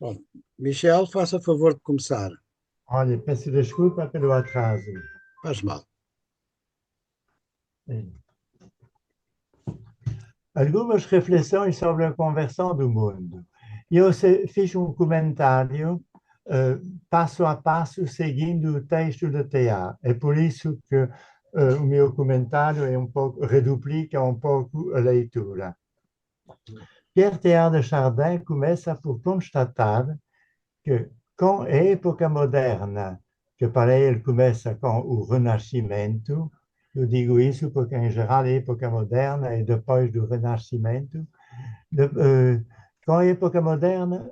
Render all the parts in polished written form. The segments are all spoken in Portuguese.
Bom, Michel, faça favor de começar. Olha, peço desculpa pelo atraso. Faz mal. Algumas reflexões sobre a conversão do mundo. Fiz um comentário passo a passo seguindo o texto de Teilhard. É por isso que o meu comentário é um pouco, reduplica um pouco a leitura. Pierre Teilhard de Chardin começa por constatar que, com a época moderna, que para ele começa com o Renascimento, eu digo isso porque, em geral, a época moderna é depois do Renascimento, com a época moderna,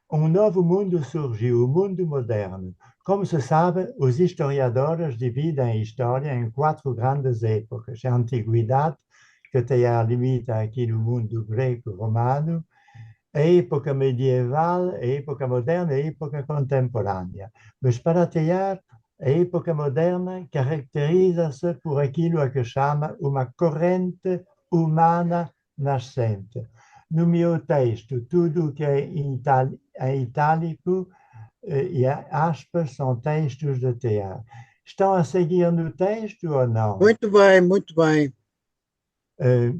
um novo mundo surgiu, o mundo moderno. Como se sabe, os historiadores dividem a história em quatro grandes épocas: a Antiguidade, que tem a limita aqui no mundo greco-romano, a época medieval, a época moderna e a época contemporânea. Mas para Teilhard, a época moderna caracteriza-se por aquilo a que chama uma corrente humana nascente. No meu texto, tudo o que é em itálico e aspas são textos de Teilhard. Estão a seguir no texto ou não? Muito bem, muito bem. Eh,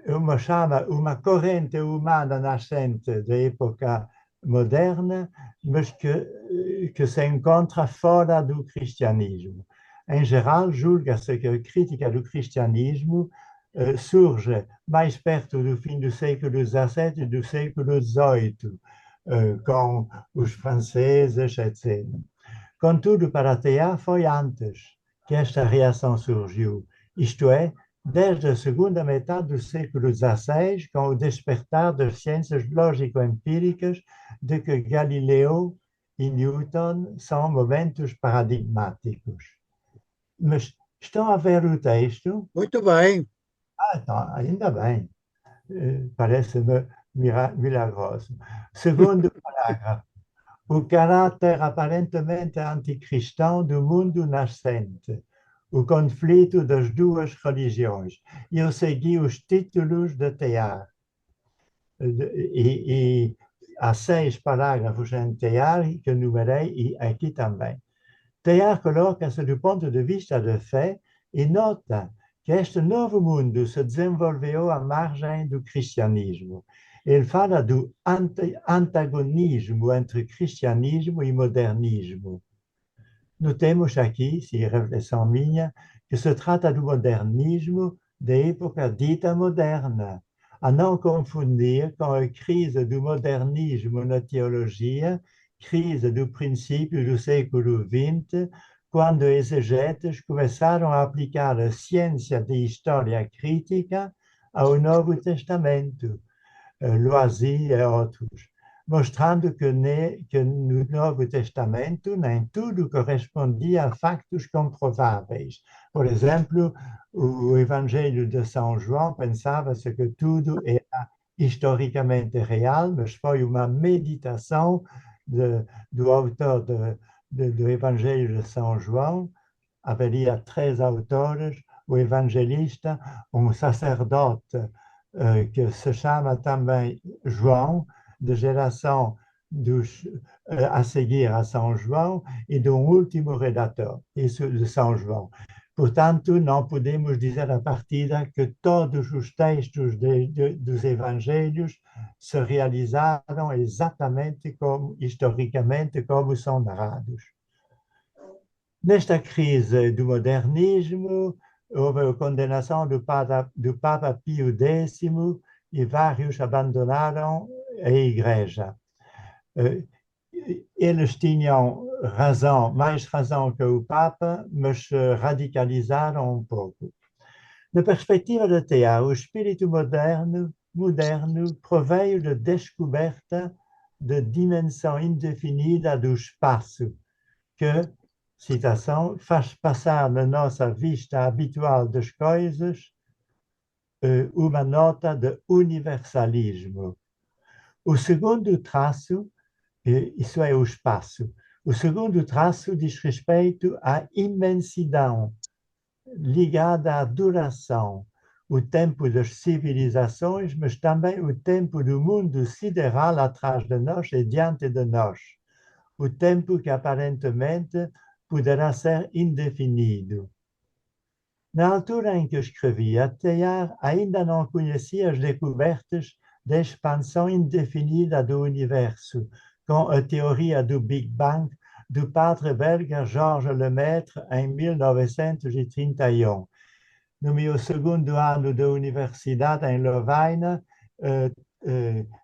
uma corrente humana nascente da época moderna, mas que se encontra fora do cristianismo. Em geral, julga-se que a crítica do cristianismo surge mais perto do fim do século XVII e do século XVIII, com os franceses, etc. Contudo, para Teilhard foi antes que esta reação surgiu, isto é, desde a segunda metade do século XVI, com o despertar das ciências lógico-empíricas, de que Galileu e Newton são momentos paradigmáticos. Mas estão a ver o texto? Muito bem. Então, ainda bem, parece-me milagroso. Segundo parágrafo. O caráter aparentemente anticristão do mundo nascente, o conflito das duas religiões. Eu segui os títulos de Teilhard e há 6 parágrafos em Teilhard que numerei e aqui também. Teilhard coloca-se do ponto de vista da fé e nota que este novo mundo se desenvolveu à margem do cristianismo. Ele fala do antagonismo entre cristianismo e modernismo. Notemos aqui, se é reflexão minha, que se trata do modernismo da época dita moderna, a não confundir com a crise do modernismo na teologia, crise do princípio do século XX, quando exegetas começaram a aplicar a ciência de história crítica ao Novo Testamento, Loisy e outros, mostrando que no Novo Testamento nem tudo correspondia a factos comprováveis. Por exemplo, o Evangelho de São João pensava-se que tudo era historicamente real, mas foi uma meditação do autor do Evangelho de São João. Haveria 3 autores, o evangelista, um sacerdote que se chama também João, de geração a seguir a São João, e de um último redator, isso de São João. Portanto, não podemos dizer a partida que todos os textos dos evangelhos se realizaram exatamente como, historicamente, como são narrados. Nesta crise do modernismo, houve a condenação do Papa Pio X e vários abandonaram a Igreja. Eles tinham razão, mais razão que o Papa, mas se radicalizaram um pouco. Na perspectiva de Teilhard, o espírito moderno proveio da descoberta da dimensão indefinida do espaço, que, citação, faz passar na nossa vista habitual das coisas uma nota de universalismo. O segundo traço, isso é o espaço, o segundo traço diz respeito à imensidão ligada à duração. o tempo das civilizações, mas também o tempo do mundo sideral atrás de nós e diante de nós. O tempo que aparentemente poderá ser indefinido. Na altura em que escrevia, Teilhard ainda não conhecia as descobertas da expansão indefinida do universo, com a teoria do Big Bang do padre belga Georges Lemaître em 1931. No meu segundo ano da universidade em Lovaina,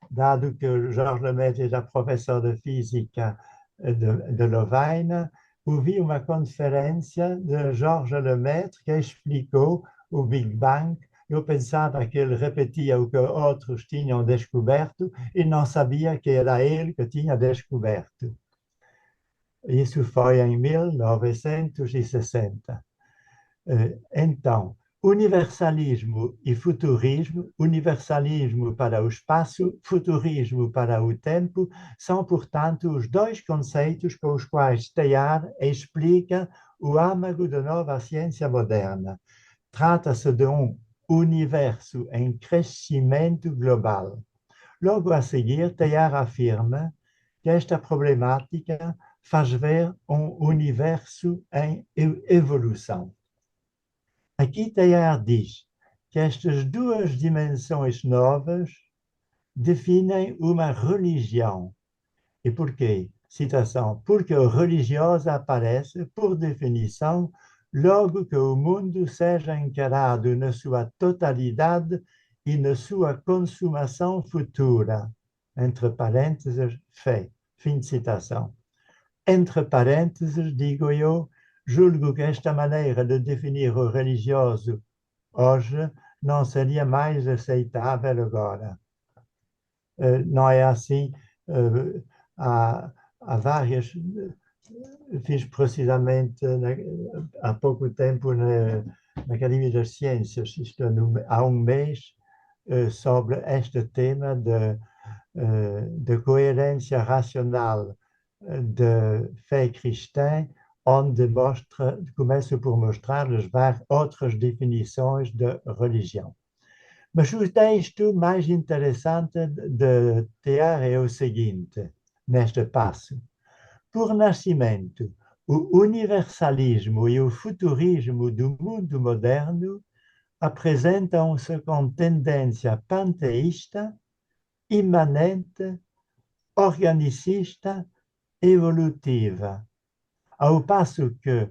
dado que Georges Lemaître era professor de física de Lovaina, ouvi uma conferência de Georges Lemaître que explicou o Big Bang. Eu pensava que ele repetia o que outros tinham descoberto e não sabia que era ele que tinha descoberto. Isso foi em 1960. Então, universalismo e futurismo, universalismo para o espaço, futurismo para o tempo, são, portanto, os dois conceitos com os quais Teilhard explica o âmago da nova ciência moderna. Trata-se de um universo em crescimento global. Logo a seguir, Teilhard afirma que esta problemática faz ver um universo em evolução. Aqui Teilhard diz que estas duas dimensões novas definem uma religião. E por quê? Citação: porque a religiosa aparece, por definição, logo que o mundo seja encarado na sua totalidade e na sua consumação futura. Entre parênteses, fé. Fim de citação. Entre parênteses, digo eu, julgo que esta maneira de definir o religioso hoje não seria mais aceitável agora. Não é assim? Há várias... Fiz precisamente há pouco tempo na Academia das Ciências, isto há um mês, sobre este tema de coerência racional de fé cristã, onde começo por mostrar as outras definições de religião. Mas o texto mais interessante de Teilhard é o seguinte, neste passo. Por nascimento, o universalismo e o futurismo do mundo moderno apresentam-se com tendência panteísta, imanente, organicista, evolutiva, ao passo que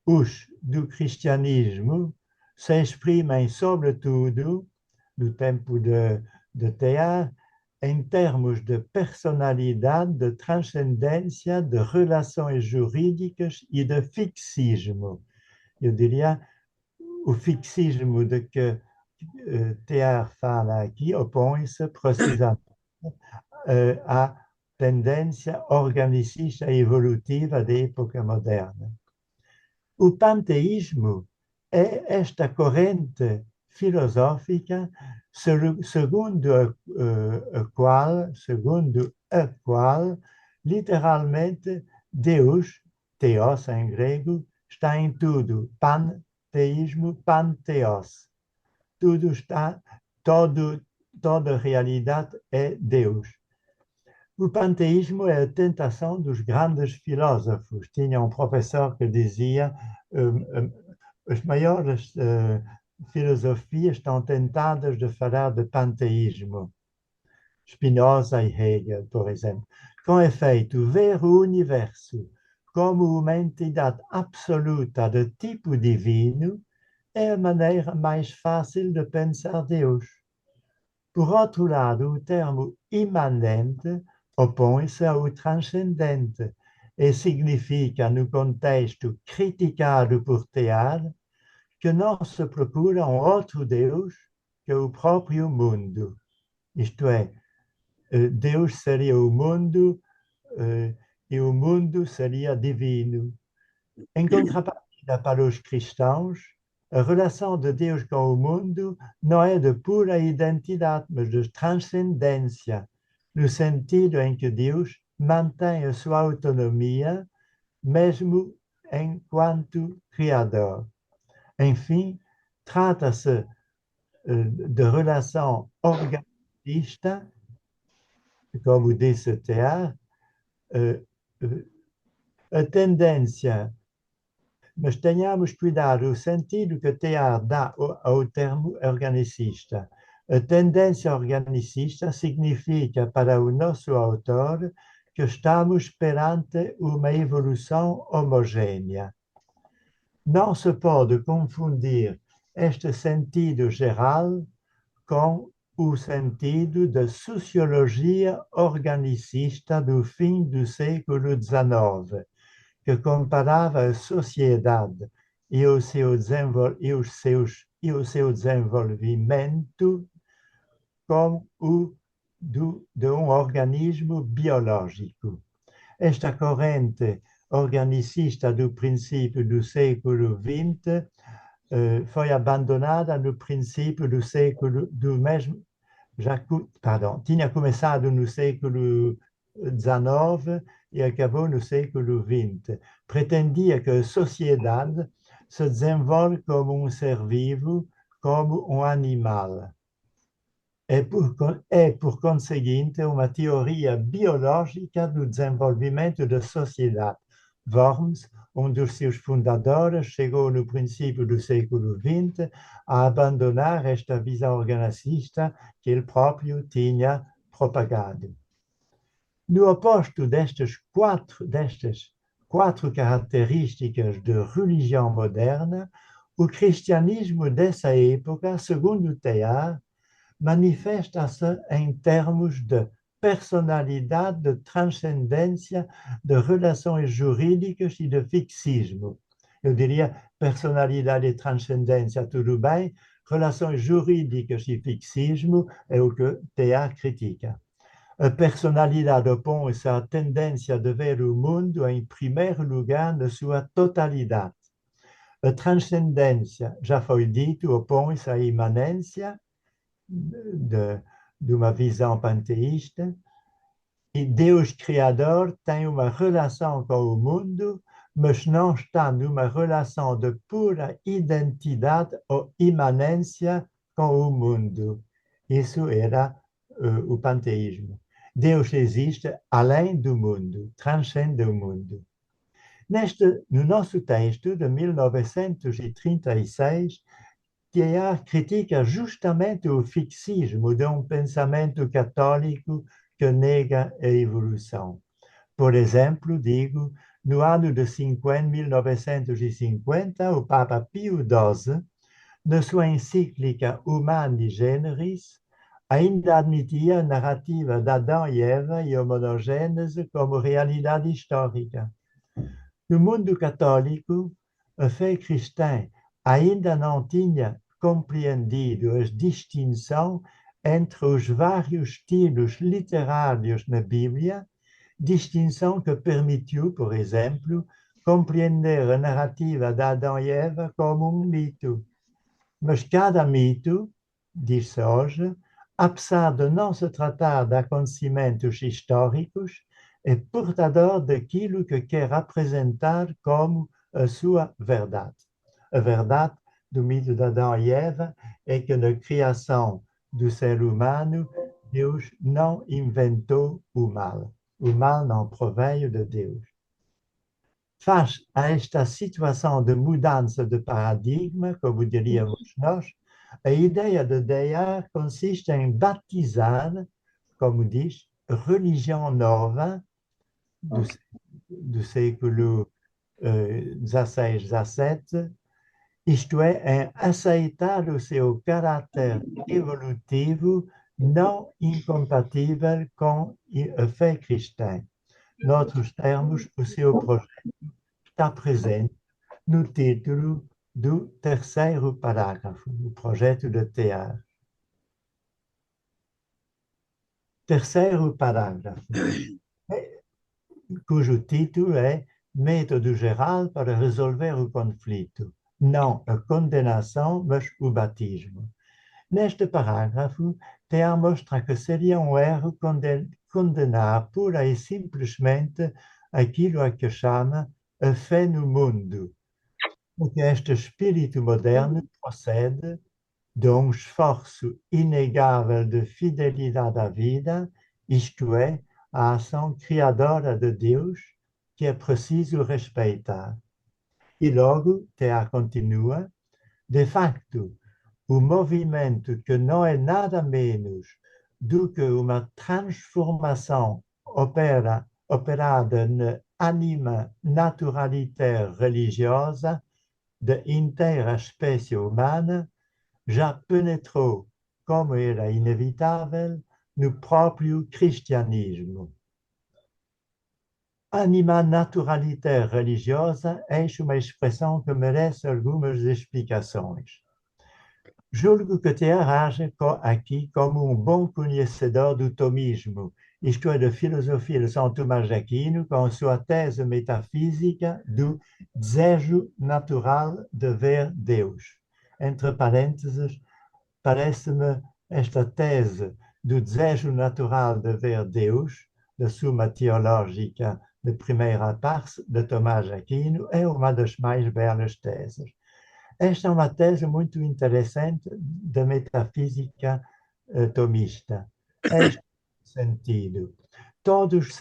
os do cristianismo se exprimem, sobretudo, no tempo de Teilhard, em termos de personalidade, de transcendência, de relações jurídicas e de fixismo. Eu diria, o fixismo de que Teilhard fala aqui opõe-se precisamente à tendência organicista e evolutiva da época moderna. O panteísmo é esta corrente filosófica segundo a qual, literalmente, Deus, theos em grego, está em tudo. Panteísmo, pantheos. Tudo está, toda a realidade é Deus. O panteísmo é a tentação dos grandes filósofos. Tinha um professor que dizia as maiores filosofias estão tentadas de falar de panteísmo. Spinoza e Hegel, por exemplo. Com efeito, ver o universo como uma entidade absoluta de tipo divino é a maneira mais fácil de pensar Deus. Por outro lado, o termo imanente opõe-se ao transcendente e significa, no contexto criticado por Teilhard, que não se procura um outro Deus que o próprio mundo. Isto é, Deus seria o mundo e o mundo seria divino. Em contrapartida, para os cristãos, a relação de Deus com o mundo não é de pura identidade, mas de transcendência, no sentido em que Deus mantém a sua autonomia, mesmo enquanto Criador. Enfim, trata-se de relação organista, como disse Teilhard, a tendência, mas tenhamos cuidado, o sentido que Teilhard dá ao termo organicista. A tendência organicista significa para o nosso autor que estamos perante uma evolução homogênea. Não se pode confundir este sentido geral com o sentido da sociologia organicista do fim do século XIX, que comparava a sociedade e o seu desenvolvimento com o de um organismo biológico. Esta corrente organicista do princípio do século XX foi abandonada no princípio do século do mesmo, tinha começado no século XIX e acabou no século XX. Pretendia que a sociedade se desenvolve como um ser vivo, como um animal. É, por conseguinte, uma teoria biológica do desenvolvimento da sociedade. Worms, um dos seus fundadores, chegou no princípio do século XX a abandonar esta visão organicista que ele próprio tinha propagado. No oposto destas quatro características de religião moderna, o cristianismo dessa época, segundo Teilhard, manifesta-se em termos de personalidade, de transcendência, de relações jurídicas e de fixismo. Eu diria personalidade e transcendência, tudo bem, relações jurídicas e fixismo é o que Teilhard critica. A personalidade opõe-se à tendência de ver o mundo em primeiro lugar na sua totalidade. A transcendência, já foi dito, opõe-se à imanência, de uma visão panteísta, e Deus Criador tem uma relação com o mundo, mas não está numa relação de pura identidade ou imanência com o mundo. Isso era o panteísmo. Deus existe além do mundo, transcende o mundo. No nosso texto de 1936, Teilhard critica justamente o fixismo de um pensamento católico que nega a evolução. Por exemplo, digo, no ano de 1950, o Papa Pio XII, na sua encíclica Humani Generis, ainda admitia a narrativa de Adão e Eva e a monogênese como realidade histórica. No mundo católico, a fé cristã ainda não tinha compreendido a distinção entre os vários estilos literários na Bíblia, distinção que permitiu, por exemplo, compreender a narrativa de Adão e Eva como um mito. Mas cada mito, diz-se hoje, apesar de não se tratar de acontecimentos históricos, é portador daquilo que quer apresentar como a sua verdade. A verdade do mito de Adão e Eva é que na criação do ser humano, Deus não inventou o mal. O mal não proveio de Deus. Face a esta situação de mudança de paradigma, como diríamos nós, a ideia de Teilhard consiste em batizar, como diz, religião nova do século XVI, XVII, isto é, em aceitar o seu caráter evolutivo não incompatível com a fé cristã. Noutros termos, o seu projeto está presente no título do terceiro parágrafo, o projeto de Teilhard. Terceiro parágrafo, cujo título é Método Geral para Resolver o Conflito. Não a condenação, mas o batismo. Neste parágrafo, Teilhard mostra que seria um erro condenar pura e simplesmente aquilo a que chama a fé no mundo, porque este espírito moderno procede de esforço inegável de fidelidade à vida, isto é, à ação criadora de Deus, que é preciso respeitar. E logo, Teilhard continua, de facto, o movimento que não é nada menos do que uma transformação operada na anima naturalitaire religiosa da inteira espécie humana, já penetrou, como era inevitável, no próprio cristianismo. Anima naturalitaire religiosa é uma expressão que merece algumas explicações. Julgo que Teilhard age aqui como um bom conhecedor do tomismo, isto é, da filosofia de São Tomás de Aquino, com sua tese metafísica do desejo natural de ver Deus. Entre parênteses, parece-me esta tese do desejo natural de ver Deus, da Suma Teológica de primeira parte de Tomás de Aquino, é uma das mais belas teses. Esta é uma tese muito interessante da metafísica tomista. Este sentido. Todos os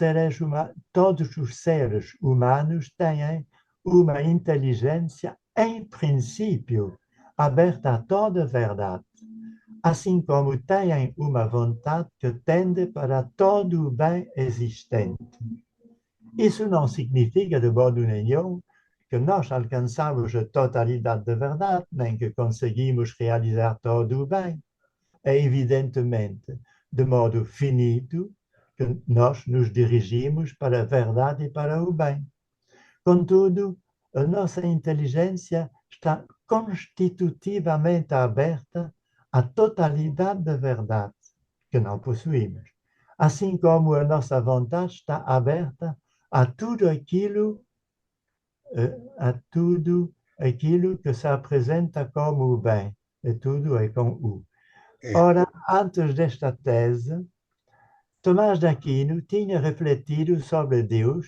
seres humanos têm uma inteligência, em princípio, aberta a toda verdade, assim como têm uma vontade que tende para todo o bem existente. Isso não significa, de modo nenhum, que nós alcançamos a totalidade da verdade, nem que conseguimos realizar todo o bem. É evidentemente de modo finito que nós nos dirigimos para a verdade e para o bem. Contudo, a nossa inteligência está constitutivamente aberta à totalidade da verdade, que não possuímos. Assim como a nossa vontade está aberta a tudo aquilo que se apresenta como o bem. E tudo é com U. É. Ora, antes desta tese, Tomás de Aquino tinha refletido sobre Deus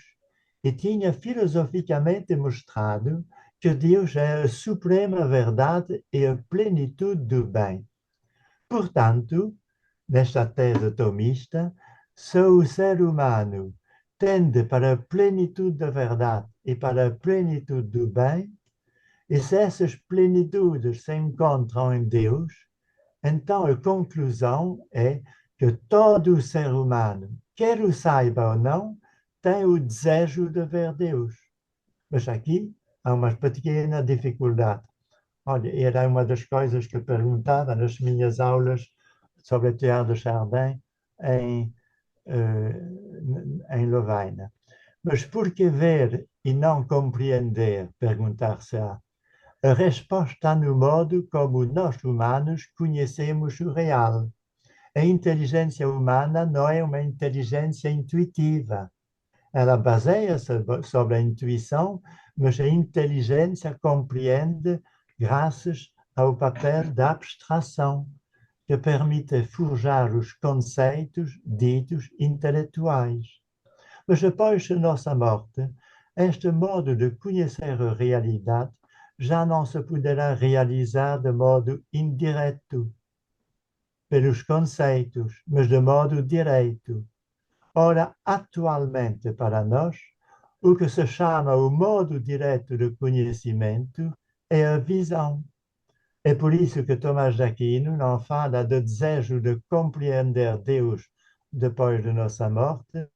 e tinha filosoficamente mostrado que Deus é a suprema verdade e a plenitude do bem. Portanto, nesta tese tomista, só o ser humano tende para a plenitude da verdade e para a plenitude do bem, e se essas plenitudes se encontram em Deus, então a conclusão é que todo o ser humano, quer o saiba ou não, tem o desejo de ver Deus. Mas aqui há uma pequena dificuldade. Olha, era uma das coisas que eu perguntava nas minhas aulas sobre a Teilhard de Chardin em Lovaina. Mas por que ver e não compreender? Perguntar-se-á. A resposta está no modo como nós humanos conhecemos o real. A inteligência humana não é uma inteligência intuitiva. Ela baseia-se sobre a intuição, mas a inteligência compreende graças ao papel da abstração, que permite forjar os conceitos ditos intelectuais. Mas após a nossa morte, este modo de conhecer a realidade já não se poderá realizar de modo indireto, pelos conceitos, mas de modo direto. Ora, atualmente, para nós, o que se chama o modo direto de conhecimento é a visão. É por isso que Tomás de Aquino não fala do desejo de compreender Deus depois de nossa morte,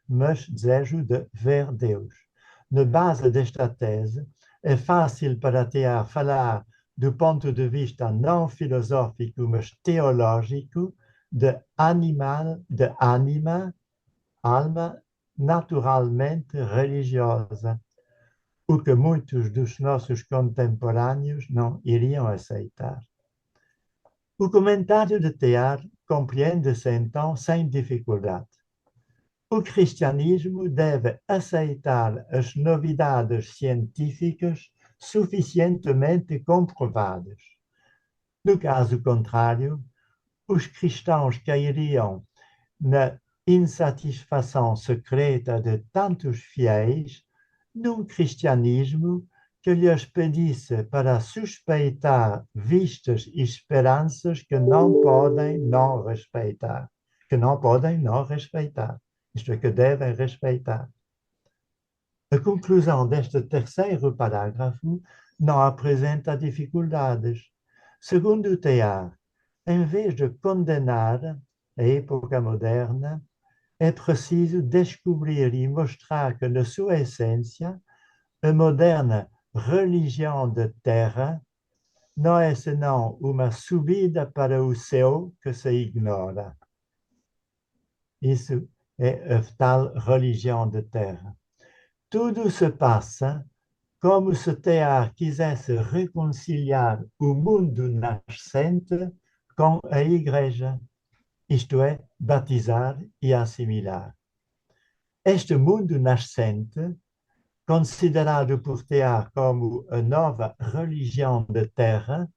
mas desejo de ver Deus. Na base desta tese, é fácil para Teilhard falar do ponto de vista não filosófico, mas teológico, de anima, alma naturalmente religiosa, o que muitos dos nossos contemporâneos não iriam aceitar. O comentário de Teilhard compreende-se então sem dificuldade. O cristianismo deve aceitar as novidades científicas suficientemente comprovadas. No caso contrário, os cristãos cairiam na insatisfação secreta de tantos fiéis num cristianismo que lhes pedisse para suspeitar vistas e esperanças que não podem não respeitar. Que não podem não respeitar. Isto é, que devem respeitar. A conclusão deste terceiro parágrafo não apresenta dificuldades. Segundo o Teilhard, em vez de condenar a época moderna, é preciso descobrir e mostrar que, na sua essência, a moderna religião de terra não é senão uma subida para o céu que se ignora. Isso é a tal religião de terra. Tudo se passa como se Teilhard quisesse reconciliar o mundo nascente com a Igreja, isto é, batizar e assimilar. Este mundo nascente, considerado por Teilhard como a nova religião de terra,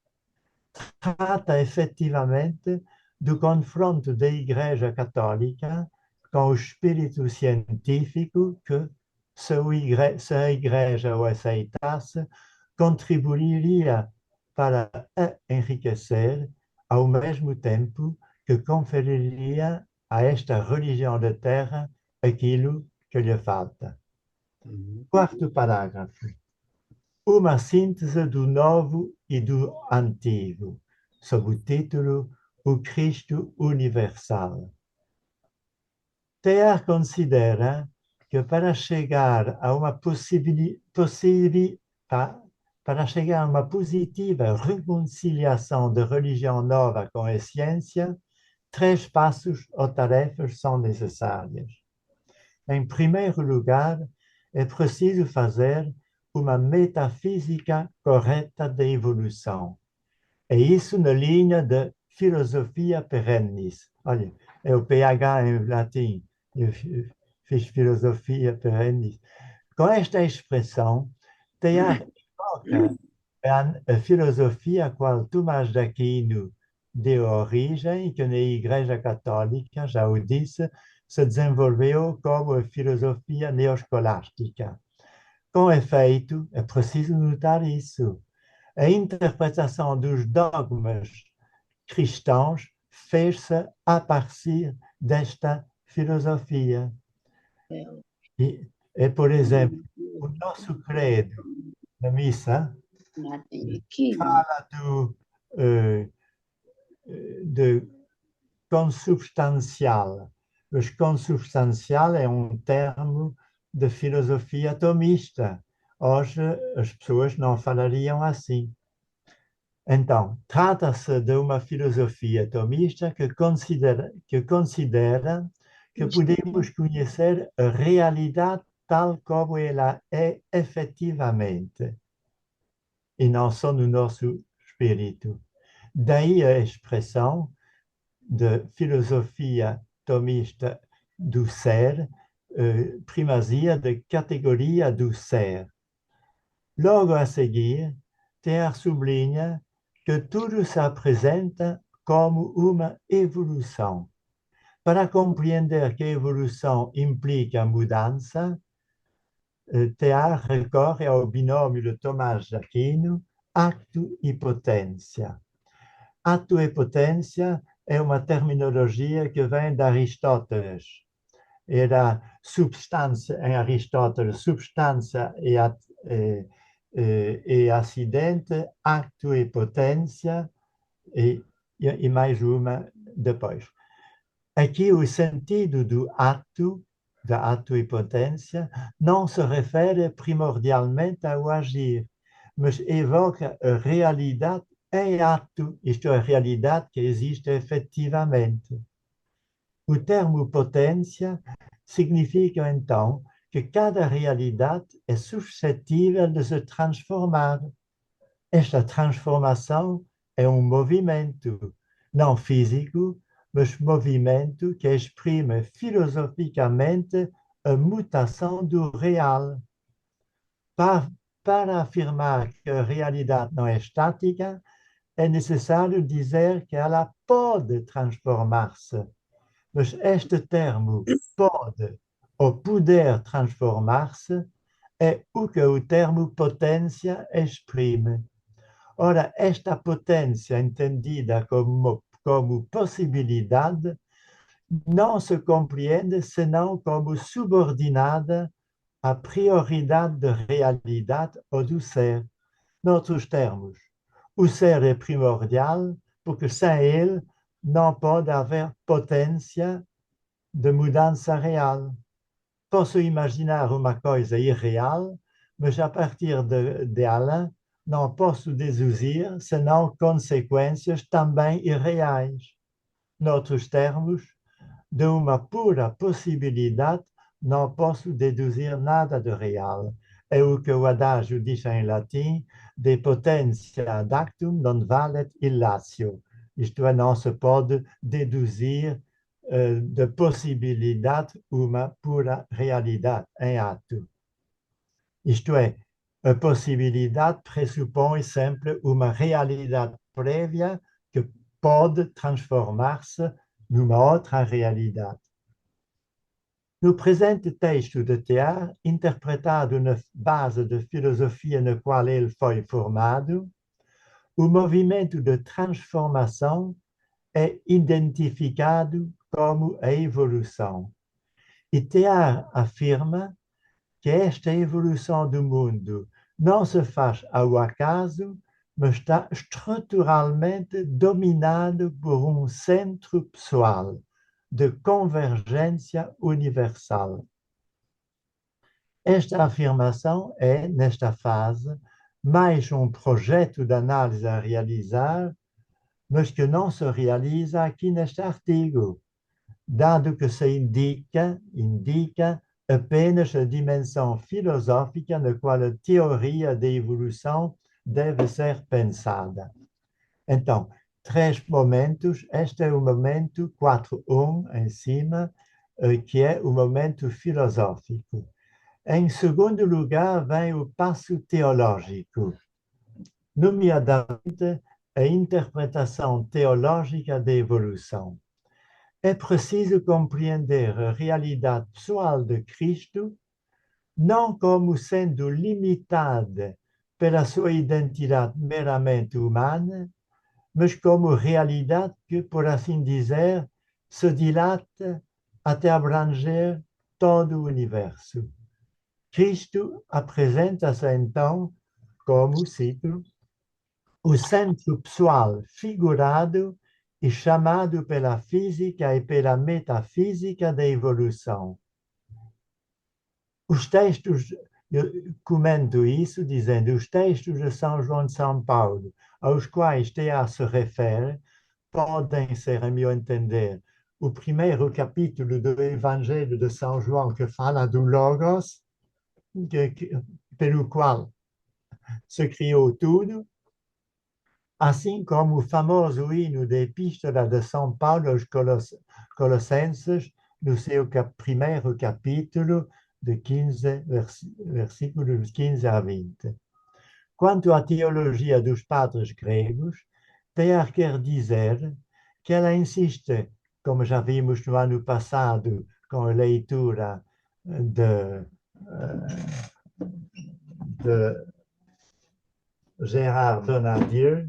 trata efetivamente do confronto da Igreja Católica com o espírito científico que, se a Igreja o aceitasse, contribuiria para a enriquecer, ao mesmo tempo que conferiria a esta religião da terra aquilo que lhe falta. Quarto parágrafo. Uma síntese do novo e do antigo, sob o título O Cristo Universal. Teilhard considera que para chegar a uma positiva reconciliação da religião nova com a ciência, três passos ou tarefas são necessárias. Em primeiro lugar, é preciso fazer uma metafísica correta da evolução. É isso na linha de filosofia perennis. Olha, é o PH em latim. Eu fiz filosofia perennis. Com esta expressão, Teilhard evoca a filosofia a qual Tomás de Aquino deu origem e que na Igreja Católica, já o disse, se desenvolveu como a filosofia neoscolástica. Com efeito, é preciso notar isso. A interpretação dos dogmas cristãos fez-se a partir desta filosofia. Por exemplo, o nosso credo na missa fala de consubstancial. Mas consubstancial é um termo de filosofia tomista. Hoje as pessoas não falariam assim. Então, trata-se de uma filosofia tomista que considera que podemos conhecer a realidade tal como ela é efetivamente, e não só no nosso espírito. Daí a expressão de filosofia tomista do ser, primazia de categoria do ser. Logo a seguir, Teilhard sublinha que tudo se apresenta como uma evolução. Para compreender que a evolução implica mudança, Teilhard recorre ao binômio de Tomás de Aquino, acto e potência. Acto e potência é uma terminologia que vem de Aristóteles. Era substância, em Aristóteles, substância e acidente, acto e potência, e mais uma depois. Aqui o sentido do ato, da ato e potência, não se refere primordialmente ao agir, mas evoca a realidade em ato, isto é, a realidade que existe efetivamente. O termo potência significa, então, que cada realidade é suscetível de se transformar. Esta transformação é um movimento, não físico, mas movimento que exprime filosoficamente a mutação do real. Para afirmar que a realidade não é estática, é necessário dizer que ela pode transformar-se. Mas este termo pode ou poder transformar-se é o que o termo potência exprime. Ora, esta potência entendida como possibilidade não se compreende senão como subordinada à prioridade da realidade ou do ser. Noutros termos, o ser é primordial porque sem ele não pode haver potência de mudança real. Posso imaginar uma coisa irreal, mas a partir dela não posso deduzir senão consequências também irreais. Noutros termos, de uma pura possibilidade não posso deduzir nada de real. É o que o adágio diz em latim, de potentia ad actum non valet illatio. Isto é, não se pode deduzir de possibilidade uma pura realidade em ato. Isto é, a possibilidade pressupõe sempre uma realidade prévia que pode transformar-se numa outra realidade. No presente texto de Teilhard, interpretado na base de filosofia na qual ele foi formado, o movimento de transformação é identificado como a evolução. E Teilhard afirma que esta evolução do mundo não se faz ao acaso, mas está estruturalmente dominado por um centro pessoal de convergência universal. Esta afirmação é, nesta fase, mais um projeto de análise a realizar, mas que não se realiza aqui neste artigo, dado que se indica apenas a dimensão filosófica na qual a teoria da evolução deve ser pensada. Então, três momentos. Este é o momento 4.1 em cima, que é o momento filosófico. Em segundo lugar, vem o passo teológico, nomeadamente a interpretação teológica da evolução. É preciso compreender a realidade pessoal de Cristo não como sendo limitada pela sua identidade meramente humana, mas como realidade que, por assim dizer, se dilata até abranger todo o universo. Cristo apresenta-se então como, cito, o centro pessoal figurado e chamado pela física e pela metafísica da evolução. Os textos, eu comento isso dizendo, os textos de São João de São Paulo, aos quais Teilhard se refere, podem ser, a meu entender, o primeiro capítulo do Evangelho de São João, que fala do Logos, pelo qual se criou tudo, assim como o famoso hino da Epístola de São Paulo aos Colossenses, no seu primeiro capítulo, de 15, versículos 15 a 20. Quanto à teologia dos padres gregos, Teilhard quer dizer que ela insiste, como já vimos no ano passado, com a leitura de Gérard Donadieu.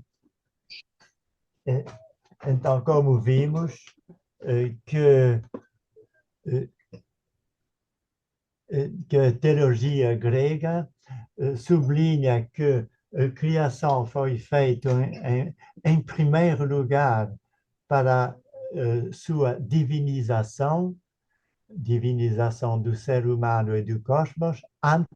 Então, como vimos, que a teologia grega sublinha que a criação foi feita em primeiro lugar para sua divinização do ser humano e do cosmos, antes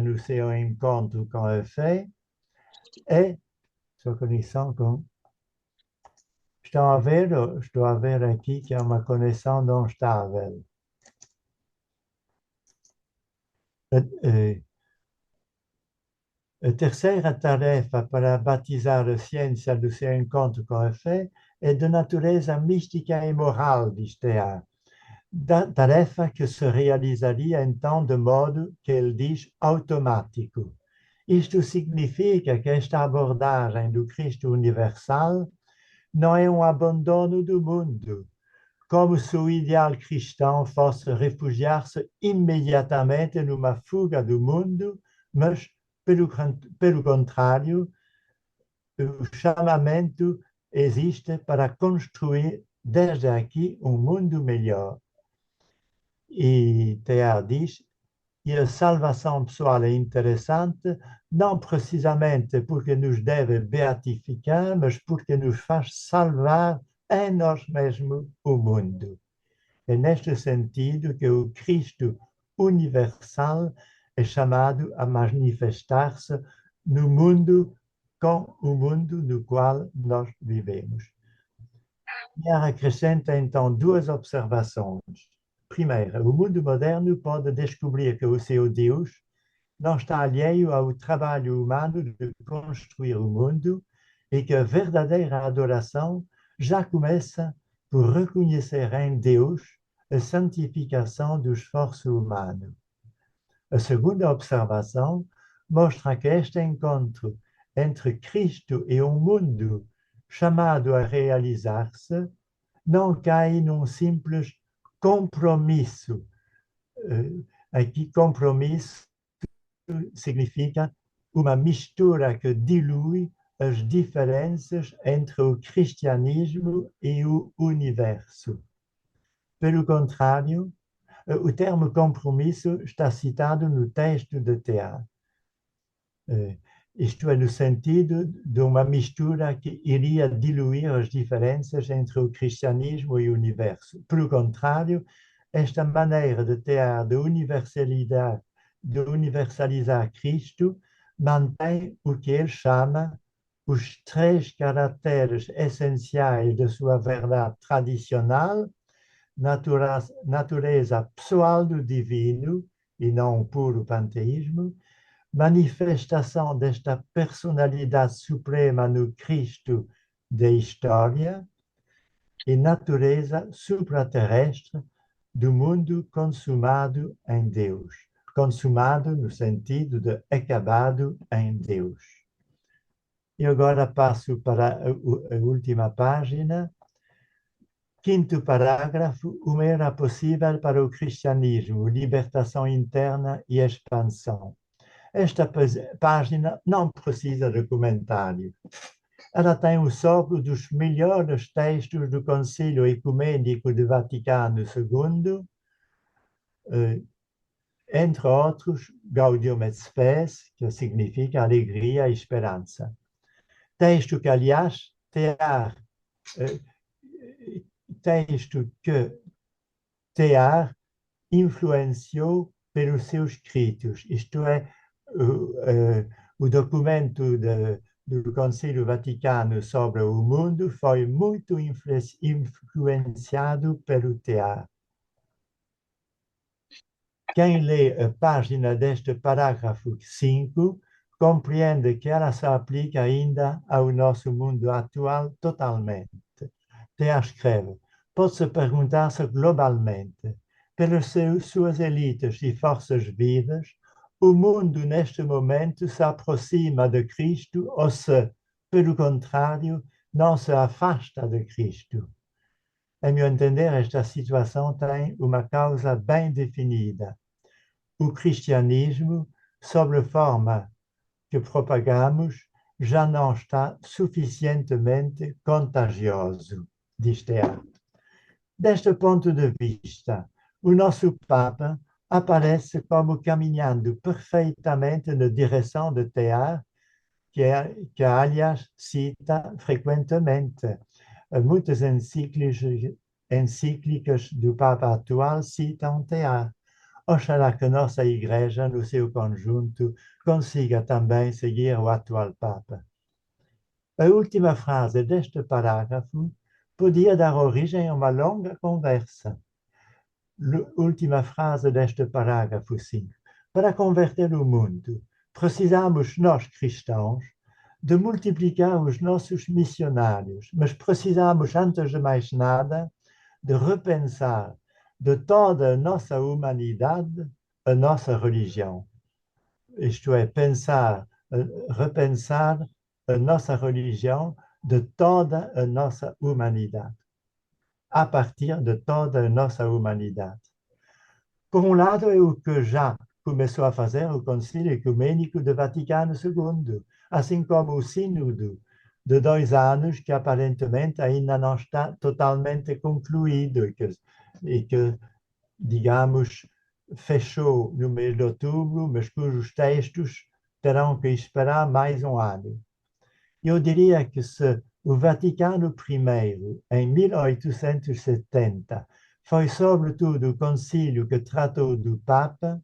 no seu encontro com a fé e sua conexão com... Estão a ver? Estou a ver aqui que é uma conexão não estável. A terceira tarefa para batizar a ciência do seu encontro com a fé é de natureza mística e moral, diz Teilhard. Tarefa que se realizaria então de modo que ele diz automático. Isto significa que esta abordagem do Cristo universal não é um abandono do mundo, como se o ideal cristão fosse refugiar-se imediatamente numa fuga do mundo, mas, pelo contrário, o chamamento existe para construir desde aqui um mundo melhor. E Teilhard diz, e a salvação pessoal é interessante, não precisamente porque nos deve beatificar, mas porque nos faz salvar em nós mesmos o mundo. É neste sentido que o Cristo universal é chamado a manifestar-se no mundo com o mundo no qual nós vivemos. E acrescenta então duas observações. Primeira, o mundo moderno pode descobrir que o seu Deus não está alheio ao trabalho humano de construir o mundo e que a verdadeira adoração já começa por reconhecer em Deus a santificação do esforço humano. A segunda observação mostra que este encontro entre Cristo e um mundo chamado a realizar-se não cai num simples compromisso. Aqui, compromisso significa uma mistura que dilui as diferenças entre o cristianismo e o universo. Pelo contrário, o termo compromisso está citado no texto de Teilhard. Isto é, no sentido de uma mistura que iria diluir as diferenças entre o cristianismo e o universo. Pelo contrário, esta maneira de Teilhard de universalizar Cristo mantém o que ele chama os três caracteres essenciais de sua verdade tradicional: natureza pessoal do divino, e não um puro panteísmo, manifestação desta personalidade suprema no Cristo da história e natureza supraterrestre do mundo consumado em Deus. Consumado no sentido de acabado em Deus. E agora passo para a última página. Quinto parágrafo, uma era possível para o cristianismo, libertação interna e expansão. Esta página não precisa de comentário. Ela tem o sopro dos melhores textos do Concílio Ecumênico de Vaticano II, entre outros, Gaudium et Spes, que significa alegria e esperança. Texto que, aliás, Teilhard influenciou pelos seus escritos, isto é, o documento do Concílio Vaticano sobre o mundo foi muito influenciado pelo Teilhard. Quem lê a página deste parágrafo 5 compreende que ela se aplica ainda ao nosso mundo atual totalmente. Teilhard escreve, pode-se perguntar-se globalmente, pelas suas elites e forças vivas, o mundo neste momento se aproxima de Cristo ou se, pelo contrário, não se afasta de Cristo. A meu entender, esta situação tem uma causa bem definida. O cristianismo, sob a forma que propagamos, já não está suficientemente contagioso, diz Teilhard. Deste ponto de vista, o nosso Papa aparece como caminhando perfeitamente na direção de Teilhard, que aliás cita frequentemente. Muitas encíclicas do Papa atual citam Teilhard. Oxalá que a nossa Igreja, no seu conjunto, consiga também seguir o atual Papa. A última frase deste parágrafo podia dar origem a uma longa conversa. Última frase deste parágrafo 5. Para converter o mundo, precisamos, nós cristãos, de multiplicar os nossos missionários, mas precisamos, antes de mais nada, de repensar de toda a nossa humanidade a nossa religião. Isto é, pensar repensar a nossa religião de toda a nossa humanidade, a partir de toda a nossa humanidade. Por um lado, é o que já começou a fazer o Concílio Ecumênico de Vaticano II, assim como o Sínodo de 2 anos, que aparentemente ainda não está totalmente concluído e que digamos, fechou no mês de outubro, mas cujos textos terão que esperar mais um ano. Eu diria que se o Vaticano I, em 1870, foi sobretudo o concílio que tratou do Papa,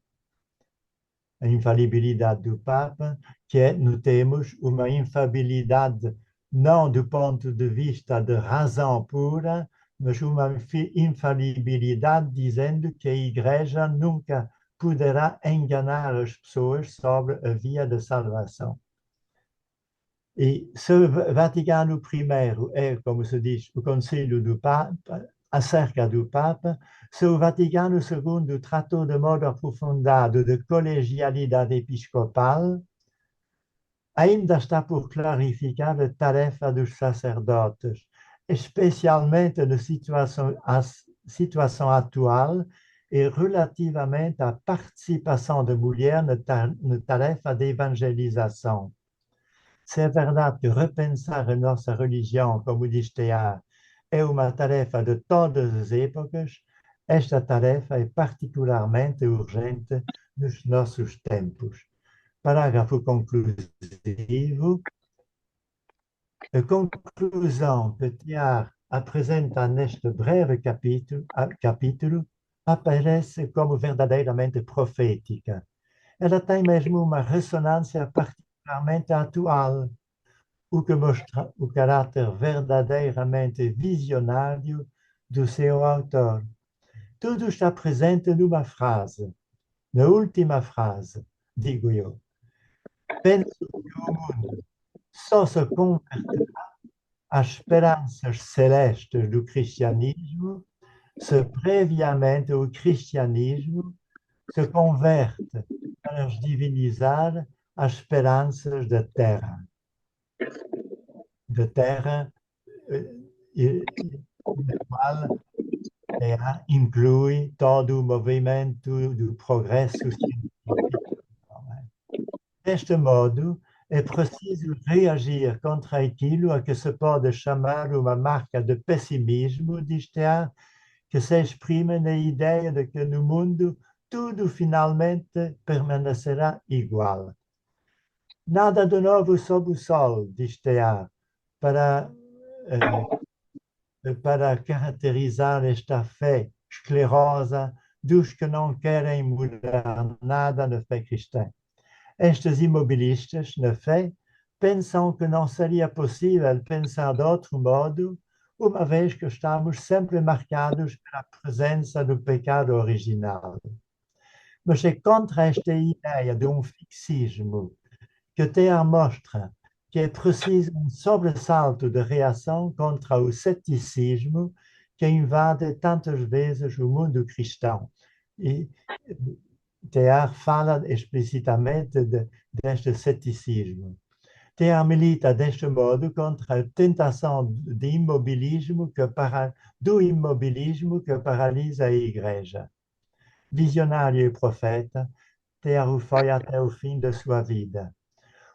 a infalibilidade do Papa, que é, notemos, uma infalibilidade não do ponto de vista de razão pura, mas uma infalibilidade dizendo que a Igreja nunca poderá enganar as pessoas sobre a via da salvação. E se o Vaticano I é, como se diz, o concílio do Papa, acerca do Papa, se o Vaticano II tratou de modo aprofundado de colegialidade episcopal, ainda está por clarificar a tarefa dos sacerdotes, especialmente na situação atual e relativamente à participação da mulher na tarefa de evangelização. Se é verdade que repensar a nossa religião, como diz Teilhard, é uma tarefa de todas as épocas, esta tarefa é particularmente urgente nos nossos tempos. Parágrafo conclusivo. A conclusão que Teilhard apresenta neste breve capítulo aparece como verdadeiramente profética. Ela tem mesmo uma ressonância particularmente atual, o que mostra o caráter verdadeiramente visionário do seu autor. Tudo está presente numa frase, na última frase, digo eu. Penso que o mundo só se converterá às esperanças celestes do cristianismo se previamente o cristianismo se converte para as divinizar as esperanças da terra. Da terra, na qual inclui todo o movimento do progresso científico. Deste modo, é preciso reagir contra aquilo a que se pode chamar uma marca de pessimismo, diz Teilhard, que se exprime na ideia de que no mundo tudo finalmente permanecerá igual. Nada de novo sob o sol, diz Teilhard, para caracterizar esta fé esclerosa dos que não querem mudar nada na fé cristã. Estes imobilistas na fé pensam que não seria possível pensar de outro modo, uma vez que estamos sempre marcados pela presença do pecado original. Mas é contra esta ideia de um fixismo que Teilhard mostra que é preciso um sobressalto de reação contra o ceticismo que invade tantas vezes o mundo cristão. E Teilhard fala explicitamente deste ceticismo. Teilhard milita deste modo contra a tentação do imobilismo que paralisa a Igreja. Visionário e profeta, Teilhard foi até o fim da sua vida.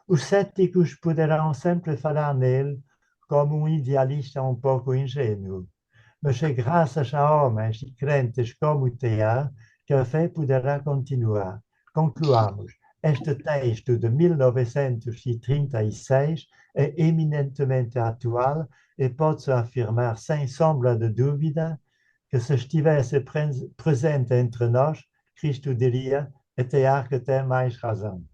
Os céticos poderão sempre falar nele como um idealista um pouco ingênuo, mas é graças a homens e crentes como Teilhard que a fé poderá continuar. Concluamos. Este texto de 1936 é eminentemente atual e pode-se afirmar sem sombra de dúvida que se estivesse presente entre nós, Cristo diria, é Teilhard que tem mais razão.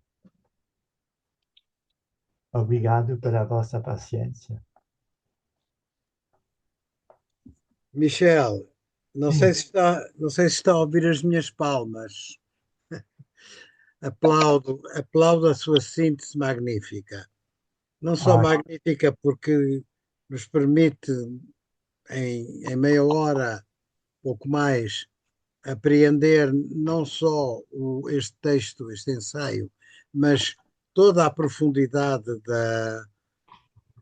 Obrigado pela vossa paciência. Michel, Sim. não sei se está a ouvir as minhas palmas. Aplaudo a sua síntese magnífica. Não só magnífica porque nos permite, em meia hora, pouco mais, apreender não só este texto, este ensaio, mas toda a profundidade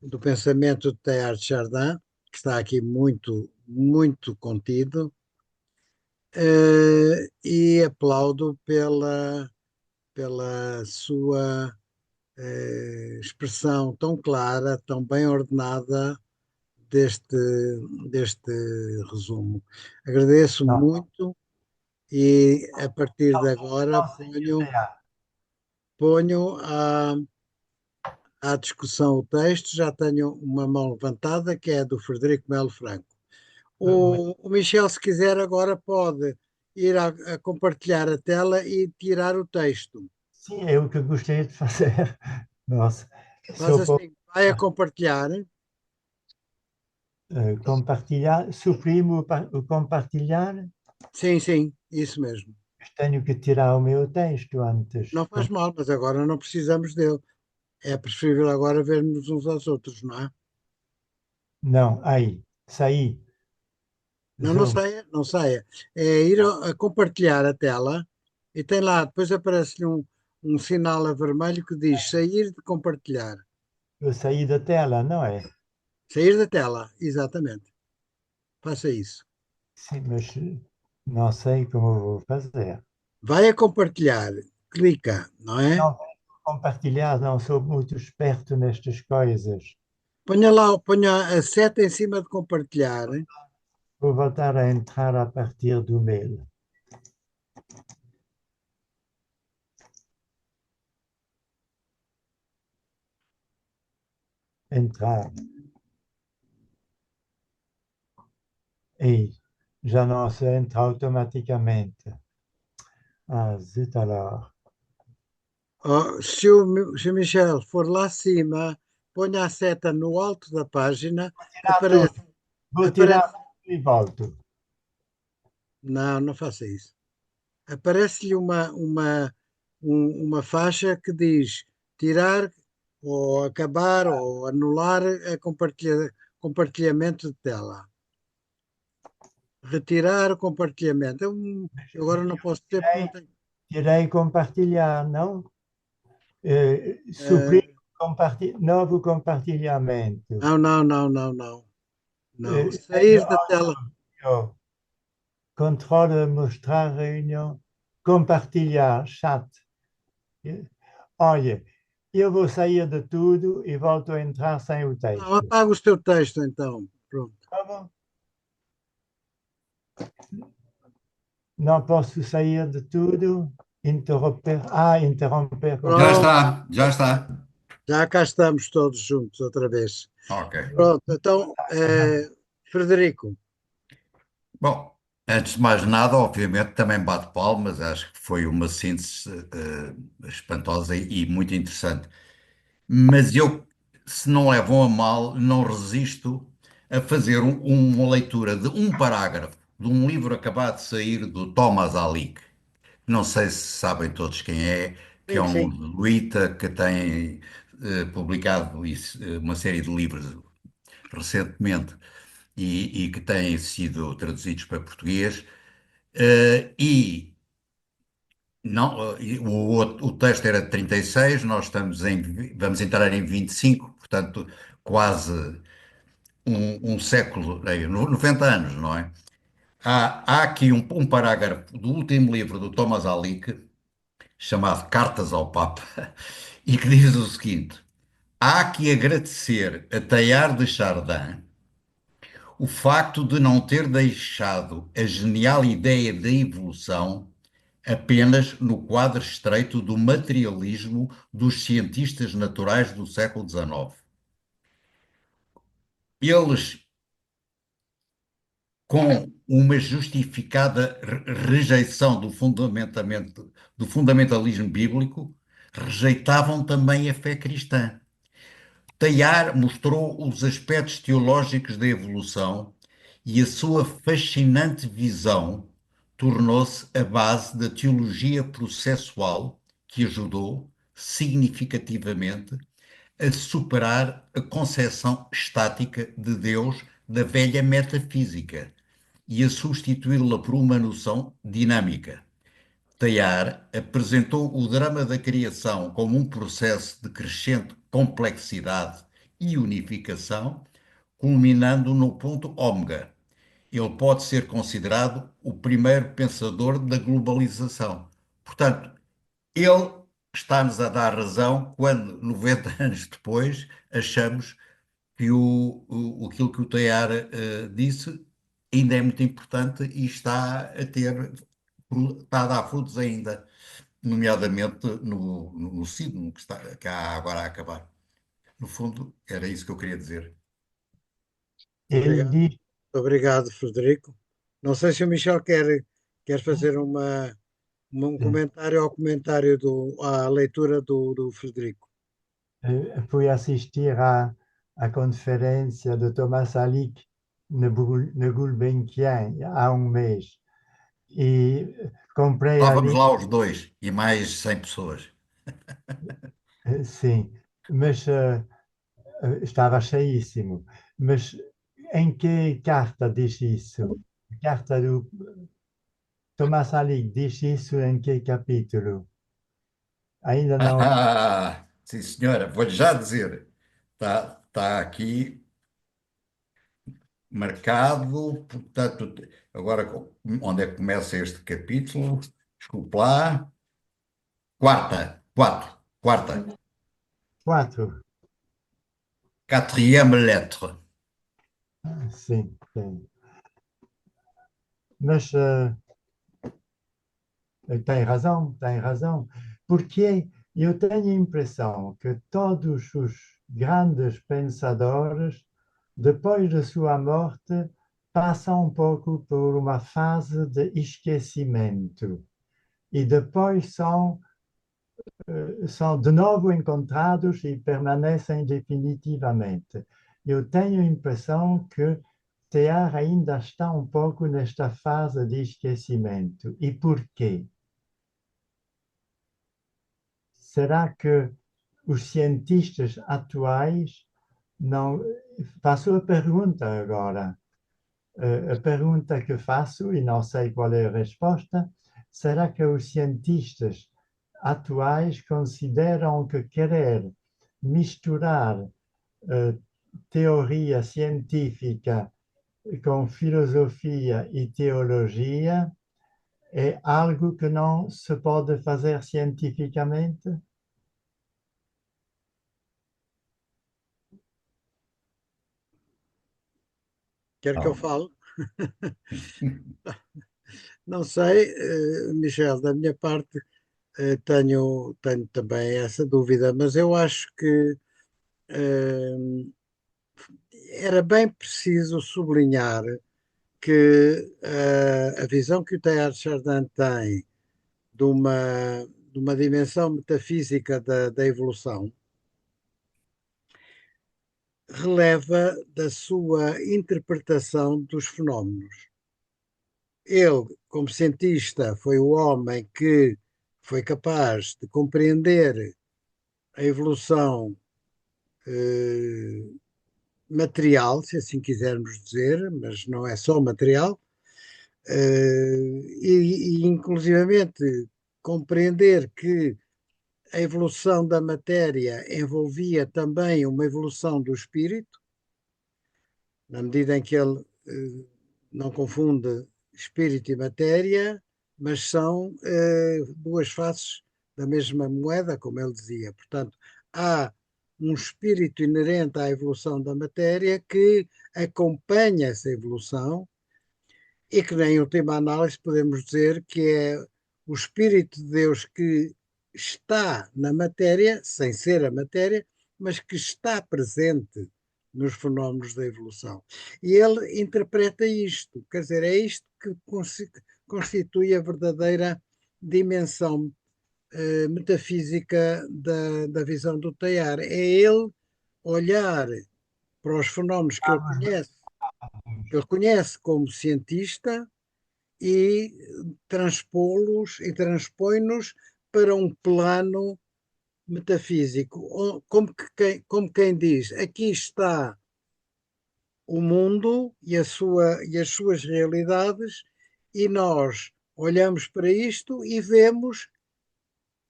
do pensamento de Teilhard de Chardin, que está aqui muito, muito contido, e aplaudo pela sua expressão tão clara, tão bem ordenada deste, deste resumo. Agradeço Não, muito e a partir de agora não seguir Teilhard. ponho à discussão o texto. Já tenho uma mão levantada, que é do Frederico Melo Franco. O Michel, se quiser, agora pode ir a compartilhar a tela e tirar o texto. Sim, é o que eu gostaria de fazer. Nossa, se Faz eu posso assim, vai a compartilhar. compartilhar, suprimo o compartilhar, Sim, sim, isso mesmo. mas tenho que tirar o meu texto antes. Não faz mal, mas agora não precisamos dele. É preferível agora vermos uns aos outros, não é? Não, aí, saí. Não, não Zoom. saia, não saia. É ir a compartilhar a tela e tem lá, depois aparece-lhe um sinal a vermelho que diz sair de compartilhar. Eu saí da tela, não é? Sair da tela, exatamente. Faça isso. Sim, mas não sei como vou fazer. Vai a compartilhar, clica, não é? Não vou compartilhar, não sou muito esperto nestas coisas. Ponha lá, ponha a seta em cima de compartilhar. Vou voltar a entrar a partir do mail. Entrar. E já não se entra automaticamente. Ah, zut alors. Oh, se o Michel for lá acima, ponha a seta no alto da página, Tirar tudo. aparece, Vou tirar aparece, tudo e volto. não, não faça isso. Aparece-lhe uma faixa que diz tirar ou acabar ou anular a compartilhamento de tela. Retirar o compartilhamento. Eu agora não posso ter porque não Tirei, tenho. tirei compartilhar, não? Suprir eh, novo compartilhamento. não, não, não, não, não. Não. Tenho Sair da tela. áudio. Controle, mostrar reunião. Compartilhar, chat. Olha, eu vou sair de tudo e volto a entrar sem o Não, texto. apaga o seu texto então. Pronto. Tá bom? Não posso sair de tudo. Interromper. Ah, interromper Já Pronto. compartilhar. está, já está. Já cá estamos todos juntos outra vez. Ok. Pronto. Então, Frederico. Bom, antes de mais nada, obviamente, também bato palmas. Acho que foi uma síntese espantosa e muito interessante. Mas eu, se não levam a mal, não resisto a fazer uma leitura de um parágrafo de um livro acabado de sair do Thomas Alick. Não sei se sabem todos quem é, que é Sim, um sim. jesuíta que tem publicado uma série de livros recentemente e que têm sido traduzidos para português. E não, o texto era de 36, nós vamos entrar em 25, portanto, quase um século, 90 anos, não é? Há aqui um parágrafo do último livro do Thomas Alick, chamado Cartas ao Papa, e que diz o seguinte: há que agradecer a Teilhard de Chardin o facto de não ter deixado a genial ideia da evolução apenas no quadro estreito do materialismo dos cientistas naturais do século XIX. Eles, com uma justificada rejeição do fundamentalismo bíblico, rejeitavam também a fé cristã. Teilhard mostrou os aspectos teológicos da evolução e a sua fascinante visão tornou-se a base da teologia processual que ajudou, significativamente, a superar a concepção estática de Deus da velha metafísica e a substituí-la por uma noção dinâmica. Teilhard apresentou o drama da criação como um processo de crescente complexidade e unificação, culminando no ponto ômega. Ele pode ser considerado o primeiro pensador da globalização. Portanto, ele está-nos a dar razão quando, 90 anos depois, achamos que aquilo que o Teilhard disse ainda é muito importante e está a dar frutos ainda, nomeadamente no signo que há agora a acabar. No fundo, era isso que eu queria dizer. Ele Obrigado, diz, obrigado, Frederico. Não sei se o Michel quer fazer um comentário ao comentário à leitura do Frederico. fui assistir à conferência de Thomas Alick no Gulbenkian há um mês e comprei Estávamos ali, lá os dois e mais 100 pessoas. sim, mas estava cheíssimo. Mas em que carta diz isso? A carta do Thomas Alick diz isso em que capítulo? Ainda não. Sim, senhora, vou-lhe já dizer. Está aqui marcado, portanto, agora onde é que começa este capítulo? Desculpe lá. Quarta. Quatro. Quatrième lettre. Sim, sim. Mas tem razão, tem razão. Porque eu tenho a impressão que todos os grandes pensadores, depois da sua morte, passam um pouco por uma fase de esquecimento e depois são de novo encontrados e permanecem definitivamente. Eu tenho a impressão que Teilhard ainda está um pouco nesta fase de esquecimento. E por quê? Será que os cientistas atuais não. Faço a pergunta agora. A pergunta que faço, e não sei qual é a resposta, será que os cientistas atuais consideram que querer misturar teoria científica com filosofia e teologia é algo que não se pode fazer cientificamente? Quer que eu Não. fale? Não sei, Michel, da minha parte, tenho também essa dúvida, mas eu acho que eh, era bem preciso sublinhar que a visão que o Teilhard de Chardin tem de uma dimensão metafísica da evolução releva da sua interpretação dos fenómenos. Ele, como cientista, foi o homem que foi capaz de compreender a evolução eh, material, se assim quisermos dizer, mas não é só material, e inclusivamente compreender que a evolução da matéria envolvia também uma evolução do espírito, na medida em que ele não confunde espírito e matéria, mas são duas faces da mesma moeda, como ele dizia. Portanto, há um espírito inerente à evolução da matéria que acompanha essa evolução e que, em última análise, podemos dizer que é o Espírito de Deus que está na matéria, sem ser a matéria, mas que está presente nos fenómenos da evolução. E ele interpreta isto, quer dizer, é isto que constitui a verdadeira dimensão metafísica da visão do Teilhard. É ele olhar para os fenómenos que ele conhece como cientista e transpô-los e transpõe-nos para um plano metafísico, como quem diz, aqui está o mundo e as suas realidades, e nós, olhamos para isto e vemos,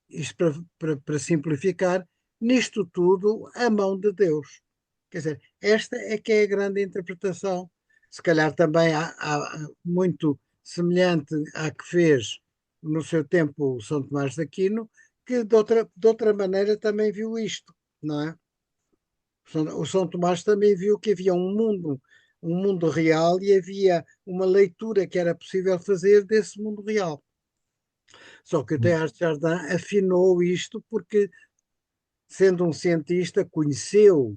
isto para simplificar, nisto tudo a mão de Deus. Quer dizer, esta é que é a grande interpretação. Se calhar também há muito semelhante à que fez no seu tempo o São Tomás de Aquino, que de outra maneira também viu isto, não é? O São Tomás também viu que havia um mundo real e havia uma leitura que era possível fazer desse mundo real. Só que o Teilhard de Chardin afinou isto porque, sendo um cientista, conheceu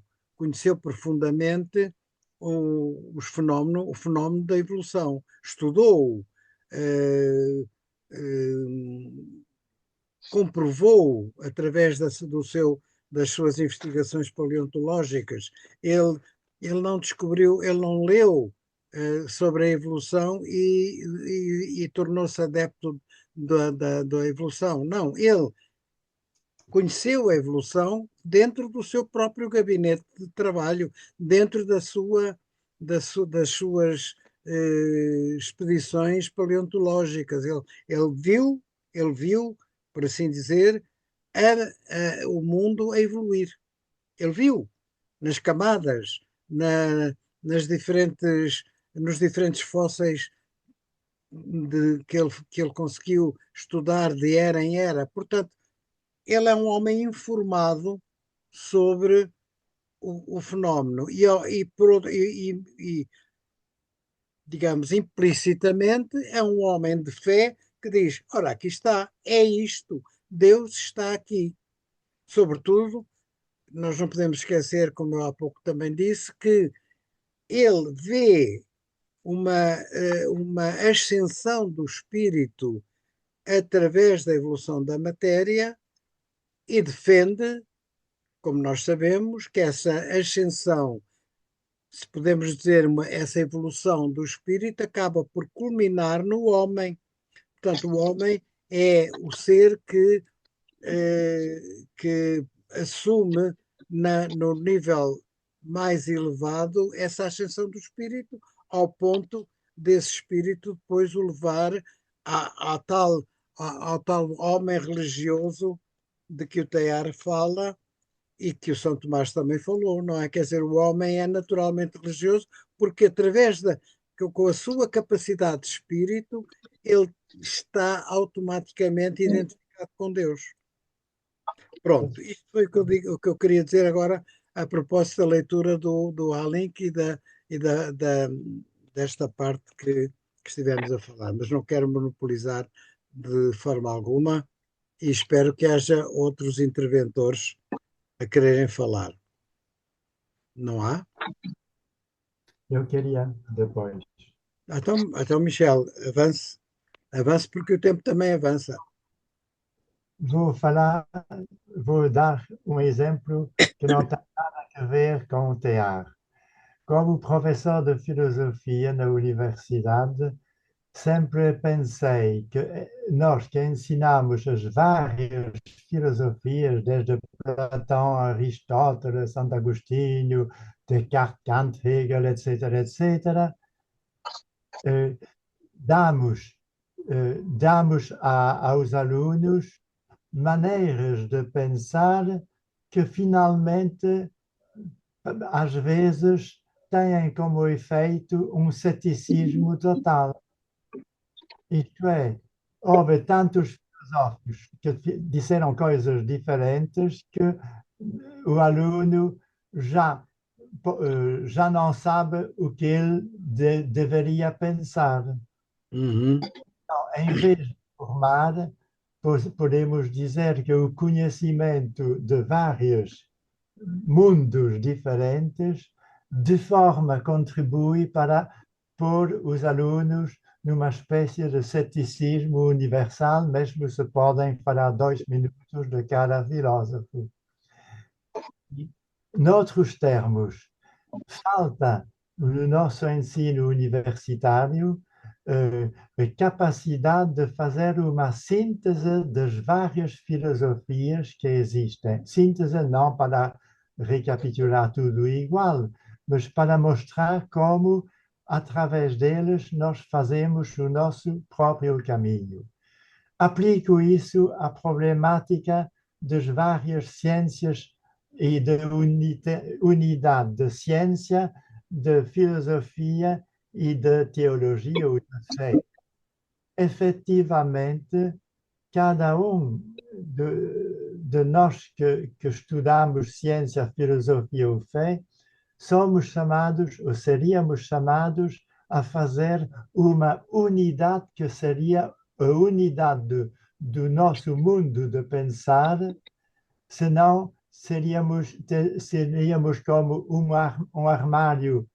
profundamente o fenómeno da evolução, estudou, eh, eh, comprovou através das suas investigações paleontológicas. Ele, ele não descobriu, ele não leu sobre a evolução e tornou-se adepto da evolução. Não, ele conheceu a evolução dentro do seu próprio gabinete de trabalho, dentro das suas expedições paleontológicas. Ele viu, por assim dizer, o mundo a evoluir. Ele viu nas camadas, nas nos diferentes fósseis que ele conseguiu estudar de era em era. Portanto, ele é um homem informado sobre o fenómeno digamos, implicitamente é um homem de fé que diz, ora, aqui está, é isto, Deus está aqui. Sobretudo, nós não podemos esquecer, como eu há pouco também disse, que ele vê uma ascensão do espírito através da evolução da matéria e defende, como nós sabemos, que essa ascensão, se podemos dizer, essa evolução do espírito, acaba por culminar no homem. Portanto, o homem é o ser que assume no nível mais elevado essa ascensão do espírito, ao ponto desse espírito depois o levar ao tal homem religioso de que o Teilhard fala e que o São Tomás também falou, não é? Quer dizer, o homem é naturalmente religioso porque com a sua capacidade de espírito, ele está automaticamente identificado com Deus. Pronto, isto foi o que eu queria dizer agora a propósito da leitura do Halink desta parte que estivemos a falar, mas não quero monopolizar de forma alguma e espero que haja outros interventores a quererem falar. Não há? Eu queria depois. Então Michel, avance porque o tempo também avança. Vou dar um exemplo que não tem nada a ver com o Teilhard. Como professor de filosofia na universidade, sempre pensei que nós que ensinamos as várias filosofias, desde Platão, Aristóteles, Santo Agostinho, Descartes, Kant, Hegel, etc., damos aos alunos maneiras de pensar que finalmente, às vezes, têm como efeito um ceticismo total. Isto é, houve tantos filósofos que disseram coisas diferentes que o aluno já não sabe o que ele deveria pensar. Uhum. Então, em vez de formar, podemos dizer que o conhecimento de vários mundos diferentes de forma contribui para pôr os alunos numa espécie de ceticismo universal, mesmo se podem falar 2 minutos de cada filósofo. Noutros termos, falta no nosso ensino universitário a capacidade de fazer uma síntese das várias filosofias que existem. Síntese não para recapitular tudo igual, mas para mostrar como através deles, nós fazemos o nosso próprio caminho. Aplico isso à problemática das várias ciências e da unidade de ciência, de filosofia e de teologia ou de fé. Efetivamente, cada um de nós que estudamos ciência, filosofia ou fé, somos chamados, ou seríamos chamados, a fazer uma unidade que seria a unidade do nosso mundo de pensar, senão seríamos como um armário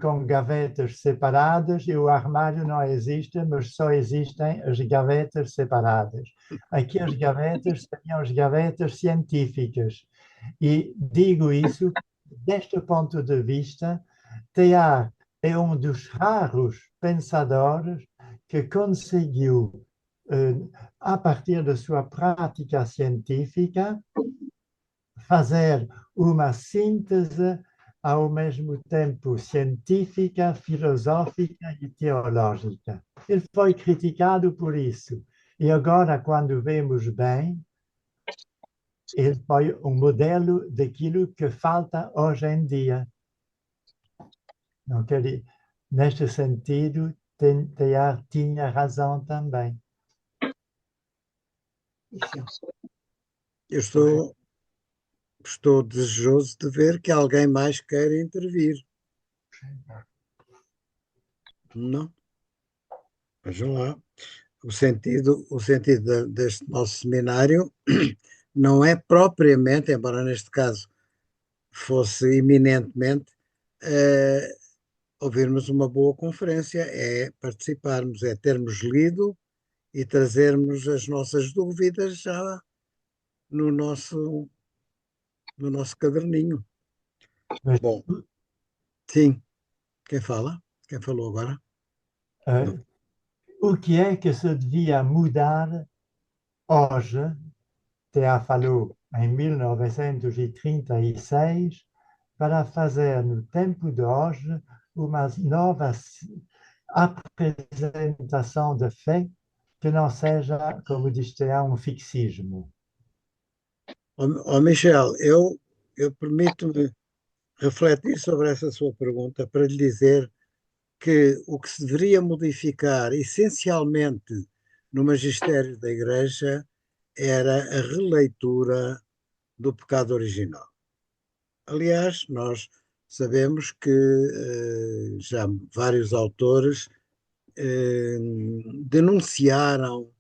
com gavetas separadas, e o armário não existe, mas só existem as gavetas separadas. Aqui as gavetas seriam as gavetas científicas. E digo isso, deste ponto de vista, Teilhard é um dos raros pensadores que conseguiu, a partir da sua prática científica, fazer uma síntese ao mesmo tempo científica, filosófica e teológica. Ele foi criticado por isso. E agora, quando vemos bem, ele foi um modelo daquilo que falta hoje em dia. Não quer dizer, neste sentido, Teilhard tinha razão também. Eu estou desejoso de ver que alguém mais queira intervir. Não? Vejam lá. O sentido deste nosso seminário não é propriamente, embora neste caso fosse eminentemente, eh, ouvirmos uma boa conferência, é participarmos, é termos lido e trazermos as nossas dúvidas já no nosso, no nosso caderninho. Mas, Bom, sim, quem fala? Quem falou agora? Não. o que é que se devia mudar hoje? Teilhard falou em 1936 para fazer no tempo de hoje uma nova apresentação de fé que não seja, como diz Teilhard, um fixismo. Michel, eu permito-me refletir sobre essa sua pergunta para lhe dizer que o que se deveria modificar essencialmente no magistério da Igreja era a releitura do pecado original. Aliás, nós sabemos que já vários autores denunciaram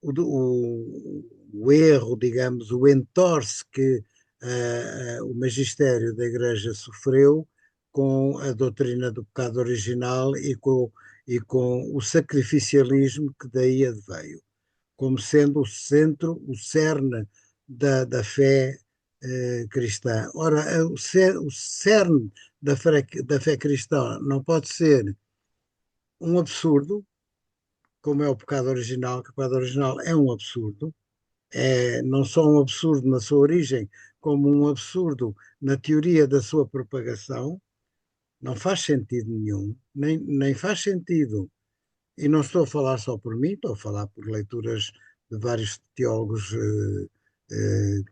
o erro, digamos, o entorce que o magistério da Igreja sofreu com a doutrina do pecado original e com o sacrificialismo que daí adveio, como sendo o centro, o cerne da fé cristã. Ora, o cerne da fé cristã não pode ser um absurdo, como é o pecado original, que o pecado original é um absurdo, é não só um absurdo na sua origem, como um absurdo na teoria da sua propagação. Não faz sentido nenhum, nem faz sentido. E não estou a falar só por mim, estou a falar por leituras de vários teólogos, eh,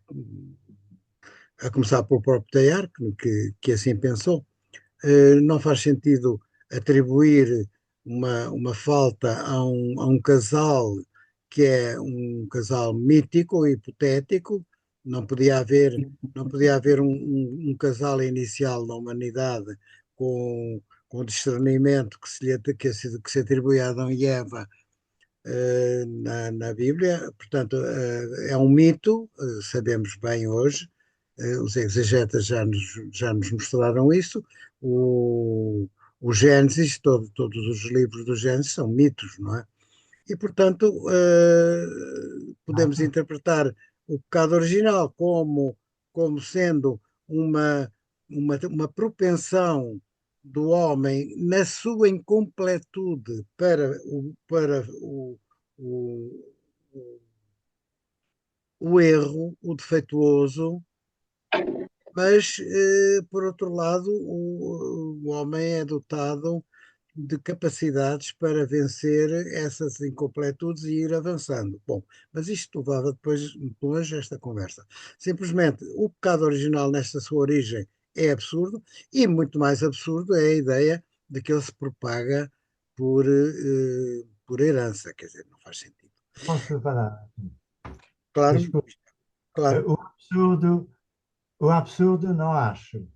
a começar pelo próprio Teilhard, que assim pensou. Não faz sentido atribuir uma falta a um casal que é um casal mítico ou hipotético. Não podia haver um casal inicial na humanidade com discernimento que se atribui a Adão e Eva na Bíblia. Portanto, é um mito, sabemos bem hoje, os exegetas já nos mostraram isso. O, o Gênesis, todos os livros do Gênesis são mitos, não é? E, portanto, podemos interpretar o pecado original como sendo uma propensão do homem na sua incompletude o, o erro, o defeituoso, mas, por outro lado, o homem é dotado de capacidades para vencer essas incompletudes e ir avançando. Bom, mas isto levava depois muito longe esta conversa. Simplesmente, o pecado original nesta sua origem é absurdo e muito mais absurdo é a ideia de que ele se propaga por herança, quer dizer, não faz sentido. Posso falar? Claro, Desculpe. claro. O absurdo não acho,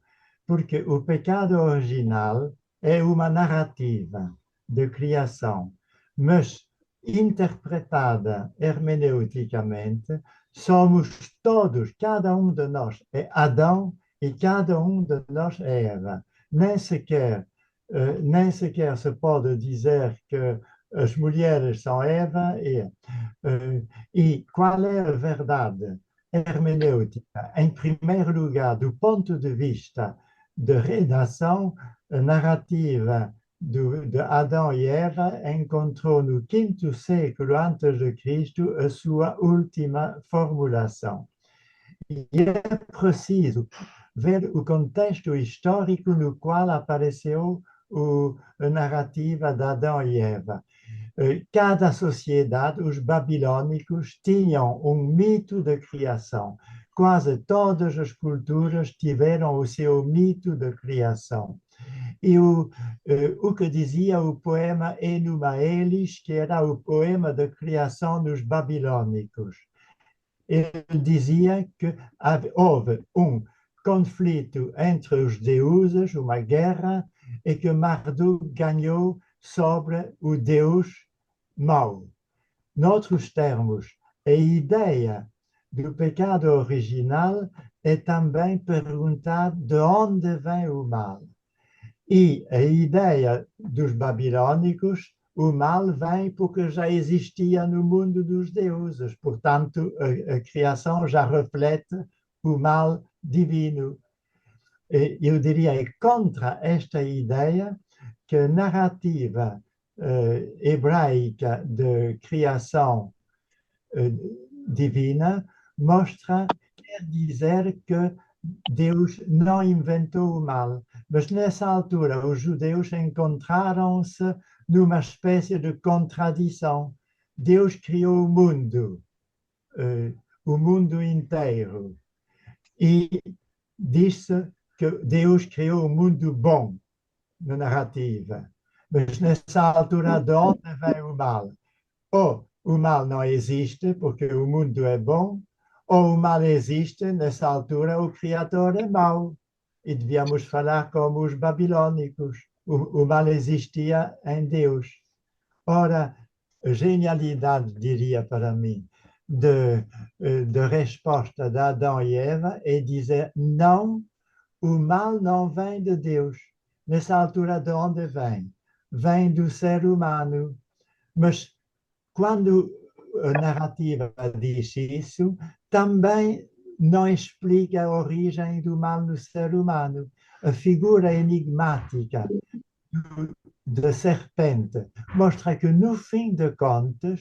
porque o pecado original é uma narrativa de criação, mas interpretada hermeneuticamente, somos todos, cada um de nós é Adão e cada um de nós é Eva. Nem sequer se pode dizer que as mulheres são Eva e qual é a verdade hermenêutica? Em primeiro lugar, do ponto de vista de redação, a narrativa de Adão e Eva encontrou no quinto século antes de Cristo a sua última formulação. E é preciso ver o contexto histórico no qual apareceu a narrativa de Adão e Eva. Cada sociedade, os babilônicos, tinham um mito da criação. Quase todas as culturas tiveram o seu mito da criação. E o que dizia o poema Enuma Elis, que era o poema da criação dos babilônicos. Ele dizia que houve um conflito entre os deuses, uma guerra, e que Marduk ganhou sobre o Deus mau. Noutros termos, a ideia do pecado original é também perguntar de onde vem o mal. E a ideia dos babilônicos, o mal vem porque já existia no mundo dos deuses, portanto, a criação já reflete o mal divino. Eu diria, é contra esta ideia que a narrativa hebraica de criação divina quer dizer que Deus não inventou o mal, mas nessa altura os judeus encontraram-se numa espécie de contradição. Deus criou o mundo inteiro, e diz-se que Deus criou o mundo bom na narrativa. Mas nessa altura, de onde vem o mal? Ou o mal não existe porque o mundo é bom, ou o mal existe, nessa altura o Criador é mau. E devíamos falar como os babilônicos. O mal existia em Deus. Ora, a genialidade, diria para mim, de resposta de Adão e Eva é dizer não, o mal não vem de Deus. Nessa altura, de onde vem? Vem do ser humano. Mas quando a narrativa diz isso, também não explica a origem do mal no ser humano. A figura enigmática da serpente mostra que, no fim de contas,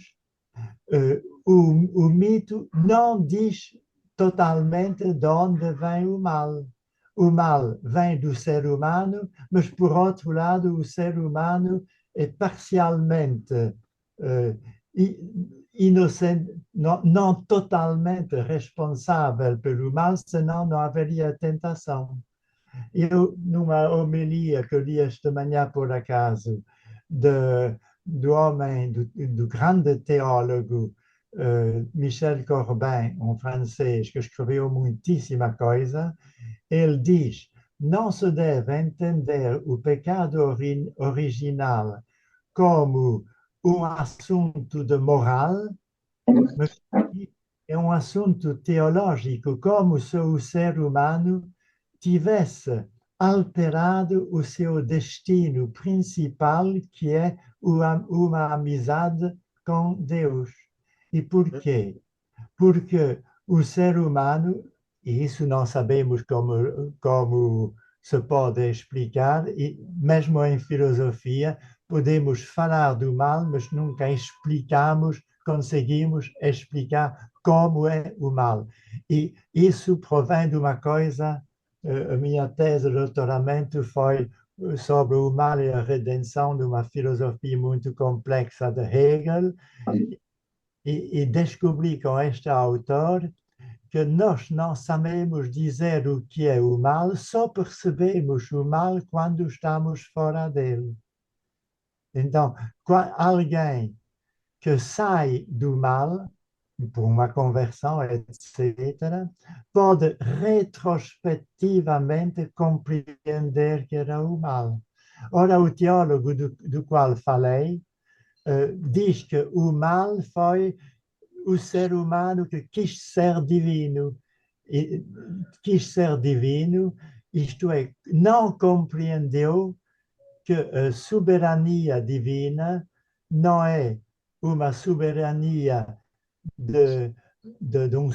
o mito não diz totalmente de onde vem o mal. O mal vem do ser humano, mas, por outro lado, o ser humano é parcialmente inocente, não totalmente responsável pelo mal, senão não haveria tentação. Eu, numa homilia que eu li esta manhã, por acaso, do homem, do grande teólogo Michel Corbin, um francês que escreveu muitíssima coisa, ele diz: não se deve entender o pecado original como um assunto de moral, mas é um assunto teológico, como se o ser humano tivesse alterado o seu destino principal, que é uma amizade com Deus. E por quê? Porque o ser humano, e isso não sabemos como se pode explicar, e mesmo em filosofia, podemos falar do mal, mas nunca conseguimos explicar como é o mal. E isso provém de uma coisa, a minha tese de doutoramento foi sobre o mal e a redenção de uma filosofia muito complexa de Hegel e descobri com este autor que nós não sabemos dizer o que é o mal, só percebemos o mal quando estamos fora dele. Então, alguém que sai do mal, por uma conversão, etc., pode retrospectivamente compreender que era o mal. Ora, o teólogo do qual falei diz que o mal foi o ser humano que quis ser divino. E, quis ser divino, isto é, não compreendeu que a soberania divina não é uma soberania de um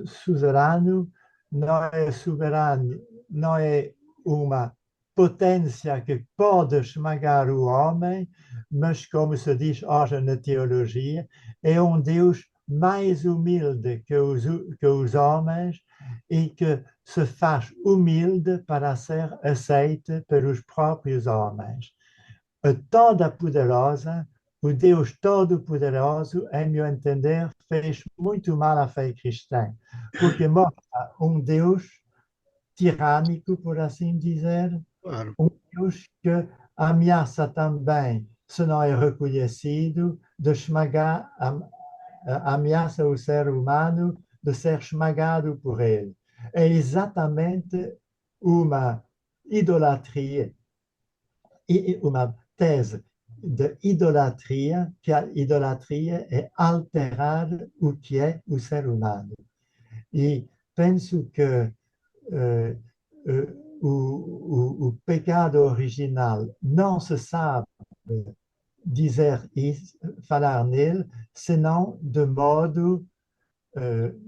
suzerano, não é soberano, não é uma potência que pode esmagar o homem, mas, como se diz hoje na teologia, é um Deus mais humilde que os homens e que se faz humilde para ser aceite pelos próprios homens. A Toda-Poderosa, o Deus Todo-Poderoso, em meu entender, fez muito mal à fé cristã, porque mostra um Deus tirânico, por assim dizer, Claro. um Deus que ameaça também, se não é reconhecido, de esmagar, ameaça o ser humano de ser esmagado por ele. É exatamente uma idolatria, uma tese de idolatria, que a idolatria é alterar o que é o ser humano. E penso que o pecado original não se sabe dizer isso, falar nele, senão de modo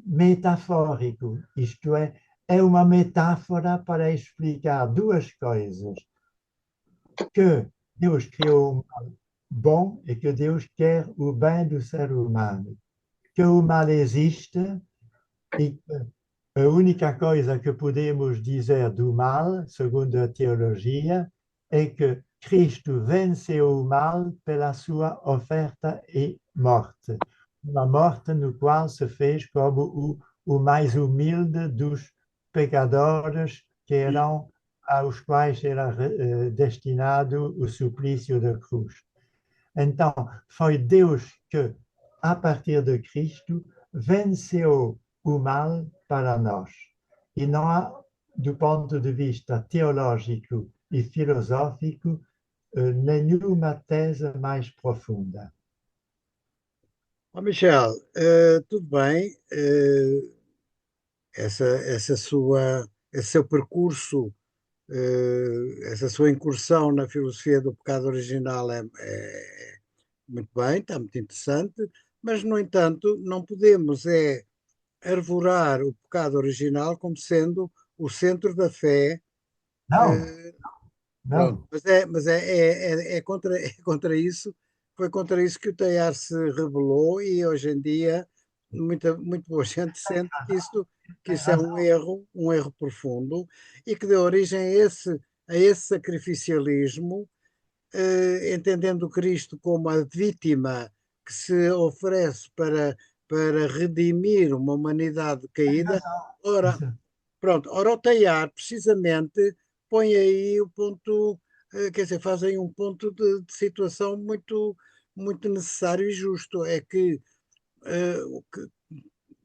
metafórico, isto é uma metáfora para explicar duas coisas: que Deus criou um mal bom e que Deus quer o bem do ser humano, que o mal existe e que a única coisa que podemos dizer do mal, segundo a teologia, é que Cristo venceu o mal pela sua oferta e morte. Uma morte no qual se fez como o mais humilde dos pecadores que eram aos quais era destinado o suplício da cruz. Então, foi Deus que, a partir de Cristo, venceu o mal para nós. E não há, do ponto de vista teológico e filosófico, nenhuma tese mais profunda. Michel, tudo bem. Esse seu percurso, essa sua incursão na filosofia do pecado original é muito bem, está muito interessante, mas, no entanto, não podemos arvorar o pecado original como sendo o centro da fé. Não, eh, Pronto, não. é contra isso, foi contra isso que o Teilhard se rebelou e hoje em dia muito boa gente sente que Tem isso é razão. um erro profundo e que deu origem a esse sacrificialismo, entendendo Cristo como a vítima que se oferece para redimir uma humanidade Tem caída. razão. Ora, Isso. Pronto, ora o Teilhard precisamente põe aí o ponto, quer dizer, faz aí um ponto de situação muito necessário e justo. É que,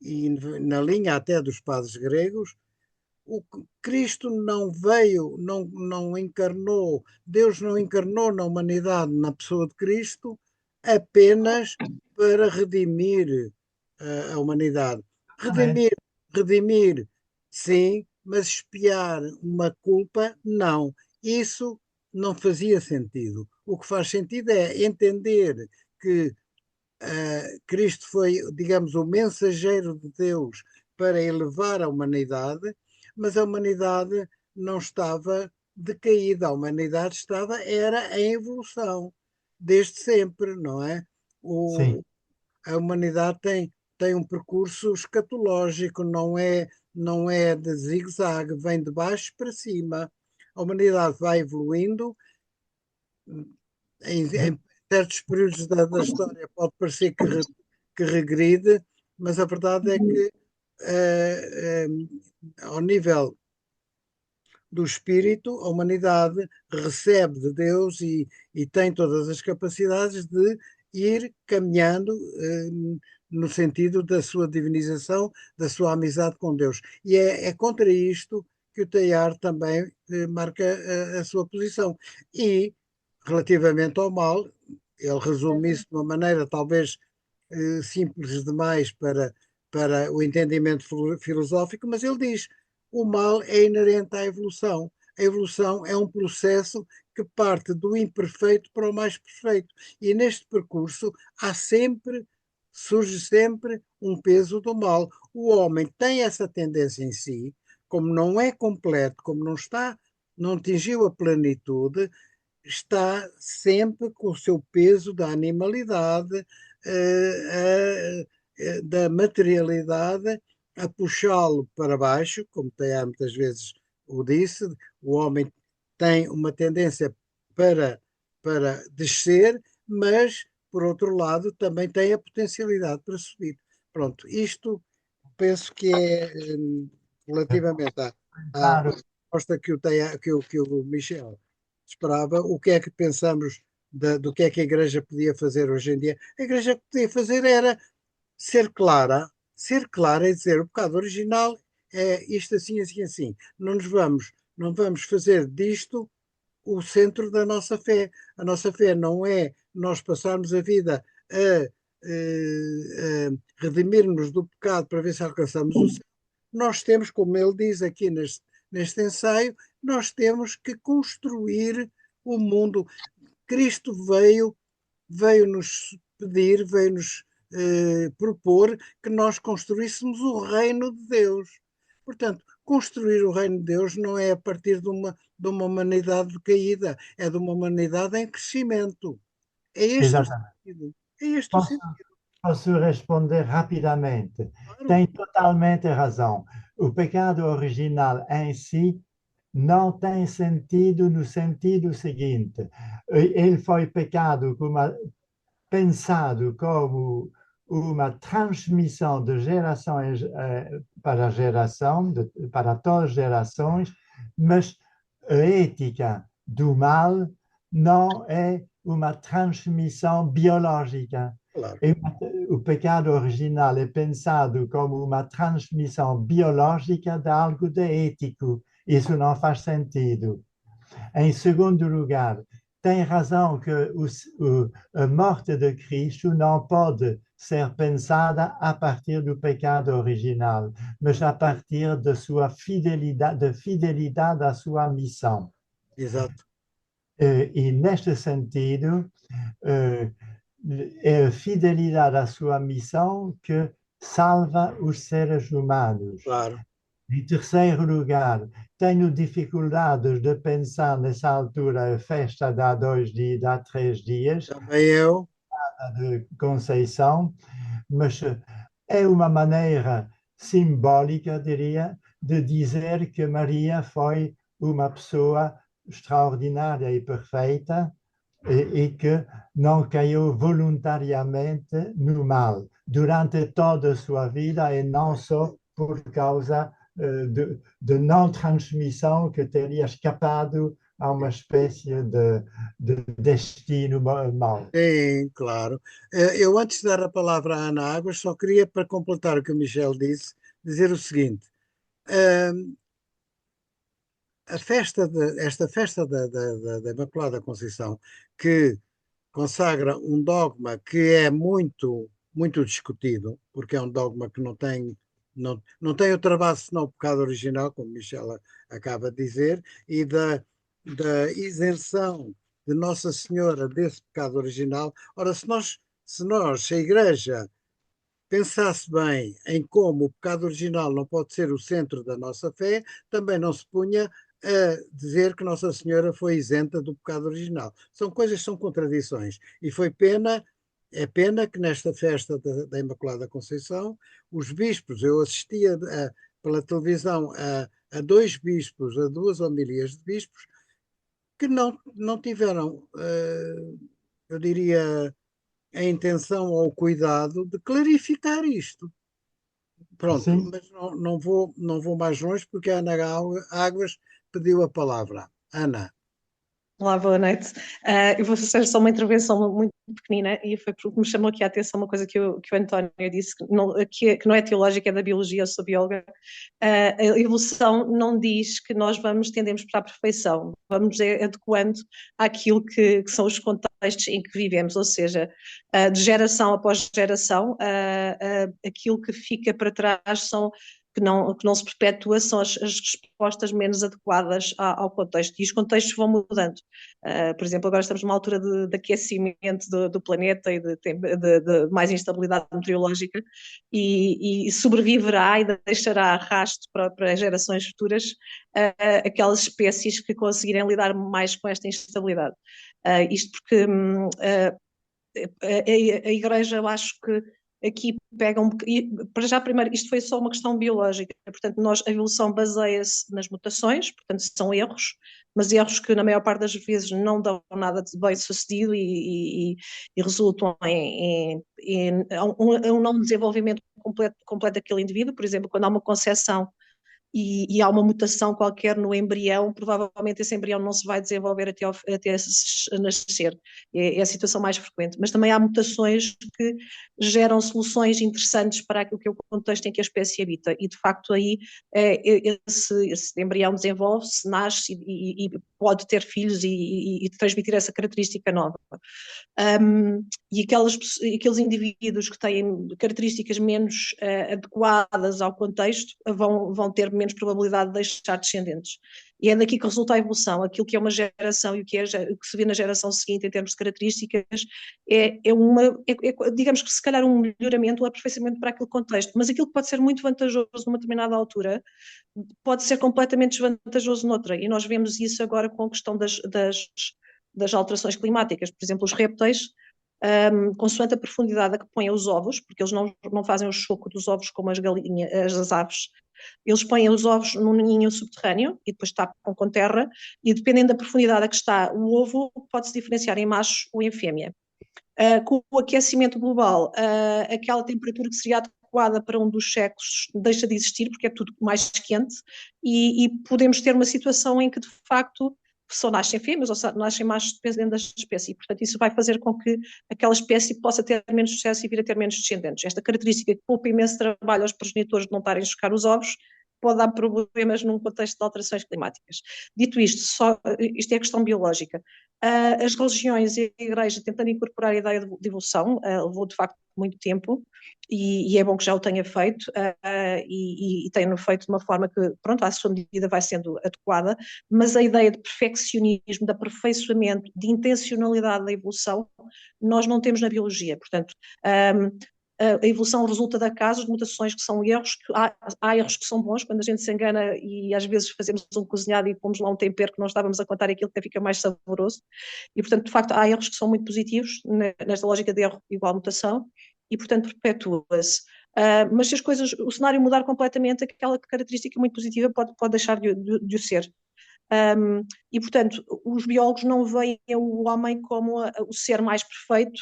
e na linha até dos padres gregos, Cristo não veio, não encarnou, Deus não encarnou na humanidade, na pessoa de Cristo, apenas para redimir a humanidade. Exatamente. Redimir, redimir, sim, mas expiar uma culpa, não. Isso não fazia sentido. O que faz sentido é entender que Cristo foi, digamos, o mensageiro de Deus para elevar a humanidade, mas a humanidade não estava decaída, a humanidade era em evolução, desde sempre, não é? Sim. O, a humanidade tem um percurso escatológico, não é de zigue-zague, vem de baixo para cima. a humanidade vai evoluindo, em certos períodos da história pode parecer que regride, mas a verdade é que ao nível do espírito, a humanidade recebe de Deus e tem todas as capacidades de ir caminhando no sentido da sua divinização, da sua amizade com Deus. E é contra isto que o Teilhard também marca a sua posição. E, relativamente ao mal, ele resume isso de uma maneira talvez simples demais para o entendimento filosófico, mas ele diz: o mal é inerente à evolução. A evolução é um processo que parte do imperfeito para o mais perfeito. E neste percurso surge sempre um peso do mal. O homem tem essa tendência em si, como não é completo, como não atingiu a plenitude, está sempre com o seu peso da animalidade, da materialidade, a puxá-lo para baixo, como Teilhard muitas vezes o disse. O homem tem uma tendência para descer, mas, por outro lado, também tem a potencialidade para subir. Pronto, isto penso que é relativamente à Claro, resposta que o Michel esperava. O que é que pensamos do que é que a Igreja podia fazer hoje em dia? A Igreja podia fazer era ser clara e dizer: o pecado original é isto assim, assim, assim. Não vamos fazer disto o centro da nossa fé. A nossa fé não é nós passarmos a vida a redimir-nos do pecado para ver se alcançamos o céu. Nós temos, como ele diz aqui neste ensaio, nós temos que construir o mundo. Cristo veio-nos pedir, veio-nos propor que nós construíssemos o reino de Deus. Portanto, construir o reino de Deus não é a partir de uma humanidade caída, é de uma humanidade em crescimento. É este o exatamente. sentido. É este o Posso, sentido. posso responder rapidamente. Claro, Tem totalmente razão. O pecado original em si não tem sentido no sentido seguinte. Ele foi pensado como uma transmissão de geração para geração, para todas as gerações, mas a ética do mal não é uma transmissão biológica. claro. O pecado original é pensado como uma transmissão biológica de algo de ético. Isso não faz sentido. Em segundo lugar, tem razão que a morte de Cristo não pode ser pensada a partir do pecado original, mas a partir de sua fidelidade à sua missão. Exato. E neste sentido, é a fidelidade à sua missão que salva os seres humanos. Claro. Em terceiro lugar, tenho dificuldades de pensar nessa altura a festa de há 2 dias, de há 3 dias, Também eu. a de Conceição, mas é uma maneira simbólica, diria, de dizer que Maria foi uma pessoa extraordinária e perfeita e que não caiu voluntariamente no mal durante toda a sua vida e não só por causa de não transmissão que teria escapado a uma espécie de destino mau. Sim, claro. Eu, antes de dar a palavra à Ana Águas, só queria, para completar o que o Michel disse, dizer o seguinte: esta festa da Imaculada Conceição, que consagra um dogma que é muito, muito discutido, porque é um dogma que não tem outra base senão o pecado original, como Michel acaba de dizer, e da isenção de Nossa Senhora desse pecado original. Ora, se a Igreja pensasse bem em como o pecado original não pode ser o centro da nossa fé, também não se punha a dizer que Nossa Senhora foi isenta do pecado original. São contradições. E é pena que nesta festa da Imaculada Conceição, os bispos, eu assistia pela televisão a a dois bispos, a duas homilias de bispos, que não tiveram, eu diria, a intenção ou o cuidado de clarificar isto. Pronto, Sim. mas não vou mais longe porque a Ana Águas pediu a palavra. Ana. Olá, boa noite. Eu vou fazer só uma intervenção muito pequenina e foi porque me chamou aqui a atenção uma coisa que o António disse, que não é teológica, é da biologia, eu sou bióloga. A evolução não diz que nós tendemos para a perfeição, vamos adequando àquilo que são os contextos em que vivemos, ou seja, de geração após geração, aquilo que fica para trás que não se perpetua são as respostas menos adequadas ao contexto, e os contextos vão mudando. Por exemplo, agora estamos numa altura de aquecimento do planeta e de mais instabilidade meteorológica, e sobreviverá e deixará rastro para gerações futuras aquelas espécies que conseguirem lidar mais com esta instabilidade. Isto porque a Igreja, eu acho que aqui pega um bocadinho. Para já, primeiro, isto foi só uma questão biológica, portanto, a evolução baseia-se nas mutações, portanto, são erros, mas erros que na maior parte das vezes não dão nada de bem sucedido e resultam em um não desenvolvimento completo daquele indivíduo. Por exemplo, quando há uma concepção e há uma mutação qualquer no embrião, provavelmente esse embrião não se vai desenvolver até nascer. É a situação mais frequente. Mas também há mutações que geram soluções interessantes para aquilo que é o contexto em que a espécie habita. E, de facto, aí esse embrião desenvolve-se, nasce e pode ter filhos e transmitir essa característica nova. E aqueles indivíduos que têm características menos adequadas ao contexto vão ter menos probabilidade de deixar descendentes. E é daqui que resulta a evolução. Aquilo que é uma geração e o que se vê na geração seguinte em termos de características digamos que se calhar um melhoramento, um aperfeiçoamento para aquele contexto, mas aquilo que pode ser muito vantajoso numa determinada altura pode ser completamente desvantajoso noutra, e nós vemos isso agora com a questão das alterações climáticas. Por exemplo, os répteis, consoante a profundidade a que põem os ovos, porque eles não fazem o choco dos ovos como as galinhas, as aves, eles põem os ovos num ninho subterrâneo e depois tapam com terra, e dependendo da profundidade a que está o ovo, pode-se diferenciar em macho ou em fêmea. Com o aquecimento global, aquela temperatura que seria adequada para um dos sexos deixa de existir, porque é tudo mais quente, e podemos ter uma situação em que, de facto, só nascem fêmeas ou só nascem machos, dependendo da espécie. E, portanto, isso vai fazer com que aquela espécie possa ter menos sucesso e vir a ter menos descendentes. Esta característica que poupa imenso trabalho aos progenitores de não estarem a chocar os ovos pode dar problemas num contexto de alterações climáticas. Dito isto, isto é questão biológica. As religiões e a Igreja tentando incorporar a ideia de evolução, levou de facto muito tempo, e é bom que já o tenha feito, e tenha-no feito de uma forma que, pronto, à sua medida vai sendo adequada, mas a ideia de perfeccionismo, de aperfeiçoamento, de intencionalidade da evolução, nós não temos na biologia. Portanto, a evolução resulta de acasos, de mutações que são erros, há erros que são bons, quando a gente se engana e às vezes fazemos um cozinhado e pomos lá um tempero que não estávamos a contar, aquilo que fica mais saboroso, e portanto, de facto, há erros que são muito positivos, nesta lógica de erro igual mutação, e portanto perpetua-se. Mas se o cenário mudar completamente, aquela característica muito positiva pode deixar de o ser. E, portanto, os biólogos não veem o homem como o ser mais perfeito,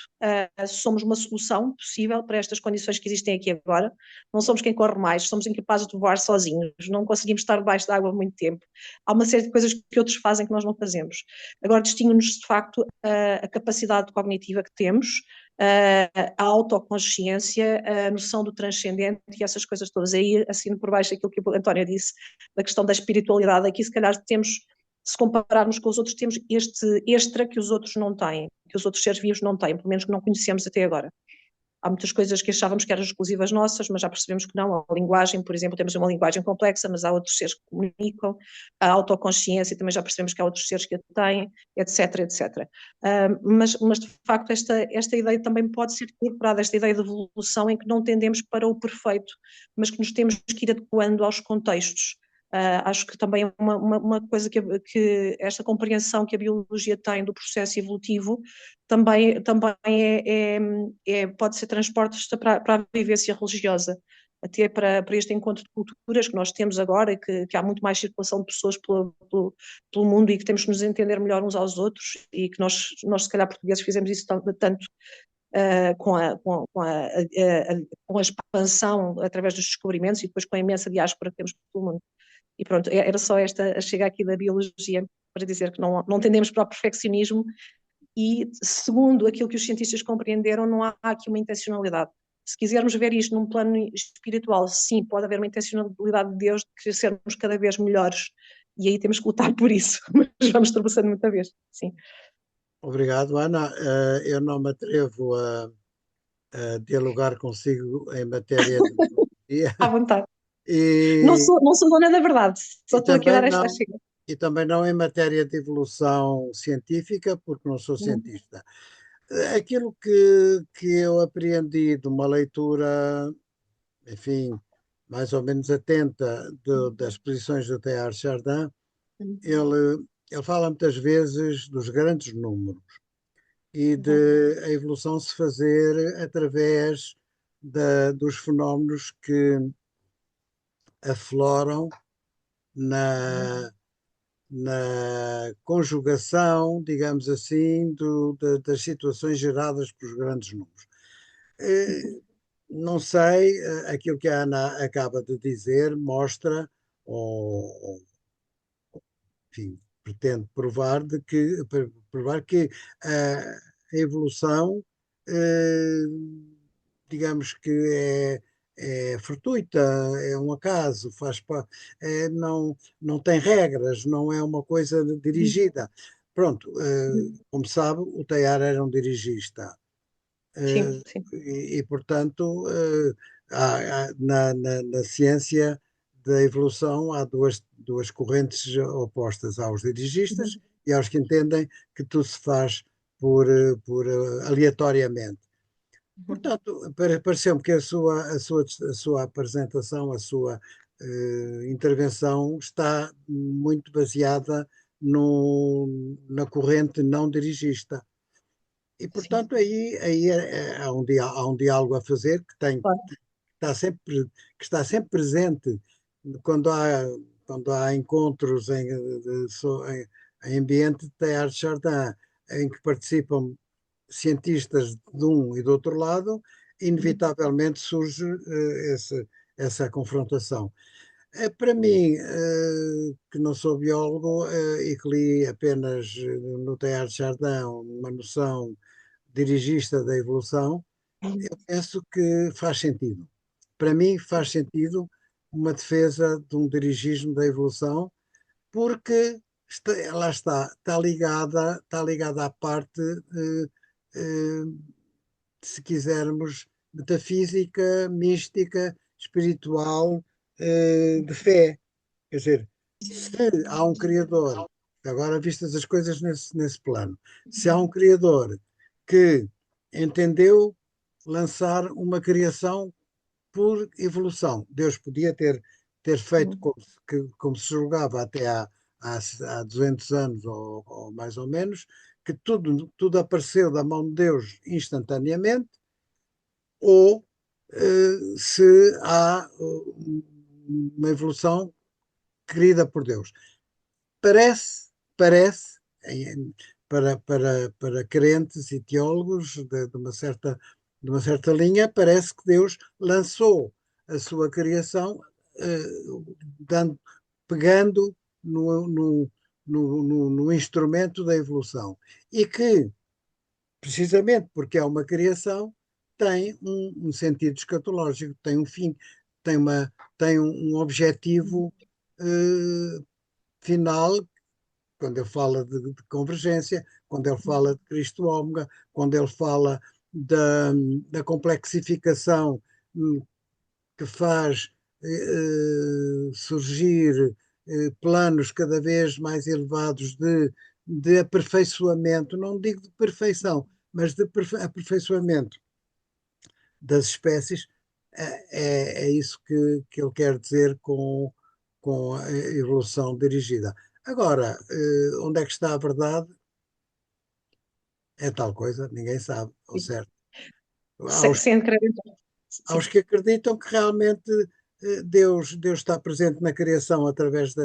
somos uma solução possível para estas condições que existem aqui agora, não somos quem corre mais, somos incapazes de voar sozinhos, não conseguimos estar debaixo de água muito tempo, há uma série de coisas que outros fazem que nós não fazemos. Agora distingue-nos de facto a capacidade cognitiva que temos, a autoconsciência, a noção do transcendente e essas coisas todas. Aí assino por baixo aquilo que o António disse, da questão da espiritualidade. Aqui se calhar temos, se compararmos com os outros, temos este extra que os outros não têm, que os outros seres vivos não têm, pelo menos que não conhecemos até agora. Há muitas coisas que achávamos que eram exclusivas nossas, mas já percebemos que não. A linguagem, por exemplo, temos uma linguagem complexa, mas há outros seres que comunicam. A autoconsciência, também já percebemos que há outros seres que a têm, etc, etc. Mas de facto, esta ideia também pode ser incorporada, esta ideia de evolução em que não tendemos para o perfeito, mas que nos temos que ir adequando aos contextos. Acho que também uma coisa que esta compreensão que a biologia tem do processo evolutivo também pode ser transporte para a vivência religiosa. até para este encontro de culturas que nós temos agora, que há muito mais circulação de pessoas pelo mundo e que temos que nos entender melhor uns aos outros e que nós se calhar portugueses fizemos isso tanto com a expansão através dos descobrimentos e depois com a imensa diáspora que temos pelo mundo. E pronto, era só esta a chega aqui da biologia para dizer que não tendemos para o perfeccionismo e, segundo aquilo que os cientistas compreenderam, não há aqui uma intencionalidade. Se quisermos ver isto num plano espiritual, sim, pode haver uma intencionalidade de Deus de sermos cada vez melhores e aí temos que lutar por isso, mas vamos tropeçando muita vez, sim. Obrigado, Ana. Eu não me atrevo a dialogar consigo em matéria de biologia À vontade. Não e, sou dona da verdade, só e estou aqui a também dar esta não, chega. e também não em matéria de evolução científica, porque não sou cientista. Aquilo que eu apreendi de uma leitura, enfim, mais ou menos atenta das posições do Teilhard de Chardin, ele fala muitas vezes dos grandes números e de a evolução se fazer através dos fenómenos que afloram na conjugação, digamos assim, das situações geradas pelos grandes números. Não sei, aquilo que a Ana acaba de dizer mostra, ou enfim, pretende provar que a evolução, eh, digamos que é fortuita, é um acaso, não tem regras, não é uma coisa dirigida. Pronto, como sabe, o Teilhard era um dirigista. Sim, Eh, sim. portanto, na ciência da evolução há duas correntes opostas aos dirigistas e aos que entendem que tudo se faz por aleatoriamente. Portanto, pareceu-me que a sua apresentação, a sua intervenção está muito baseada na corrente não dirigista. E, portanto, aí há um diálogo a fazer Claro. que está sempre presente quando há encontros em ambiente de Teilhard de Chardin, em que participam cientistas de um e do outro lado, inevitavelmente surge essa confrontação. Para mim, que não sou biólogo e que li apenas no Teilhard de Chardin uma noção dirigista da evolução, eu penso que faz sentido. Para mim, faz sentido uma defesa de um dirigismo da evolução, porque lá está ligada à parte, eh, se quisermos, metafísica, mística, espiritual, de fé. Quer dizer, se há um Criador, agora vistas as coisas nesse plano, se há um Criador que entendeu lançar uma criação por evolução, Deus podia ter feito como se julgava até há 200 anos ou mais ou menos, que tudo apareceu da mão de Deus instantaneamente, ou se há uma evolução querida por Deus. Parece, para crentes e teólogos de uma certa linha, parece que Deus lançou a sua criação, eh, pegando no instrumento da evolução. E que, precisamente porque é uma criação, tem um sentido escatológico, tem um fim, tem um objetivo final, quando ele fala de convergência, quando ele fala de Cristo Ômega, quando ele fala da complexificação que faz surgir planos cada vez mais elevados de aperfeiçoamento, não digo de perfeição, mas de aperfeiçoamento das espécies. É isso que ele quer dizer com a evolução dirigida. Agora, onde é que está a verdade? É tal coisa, ninguém sabe, ao certo. Sem querer aos que acreditam que realmente Deus está presente na criação através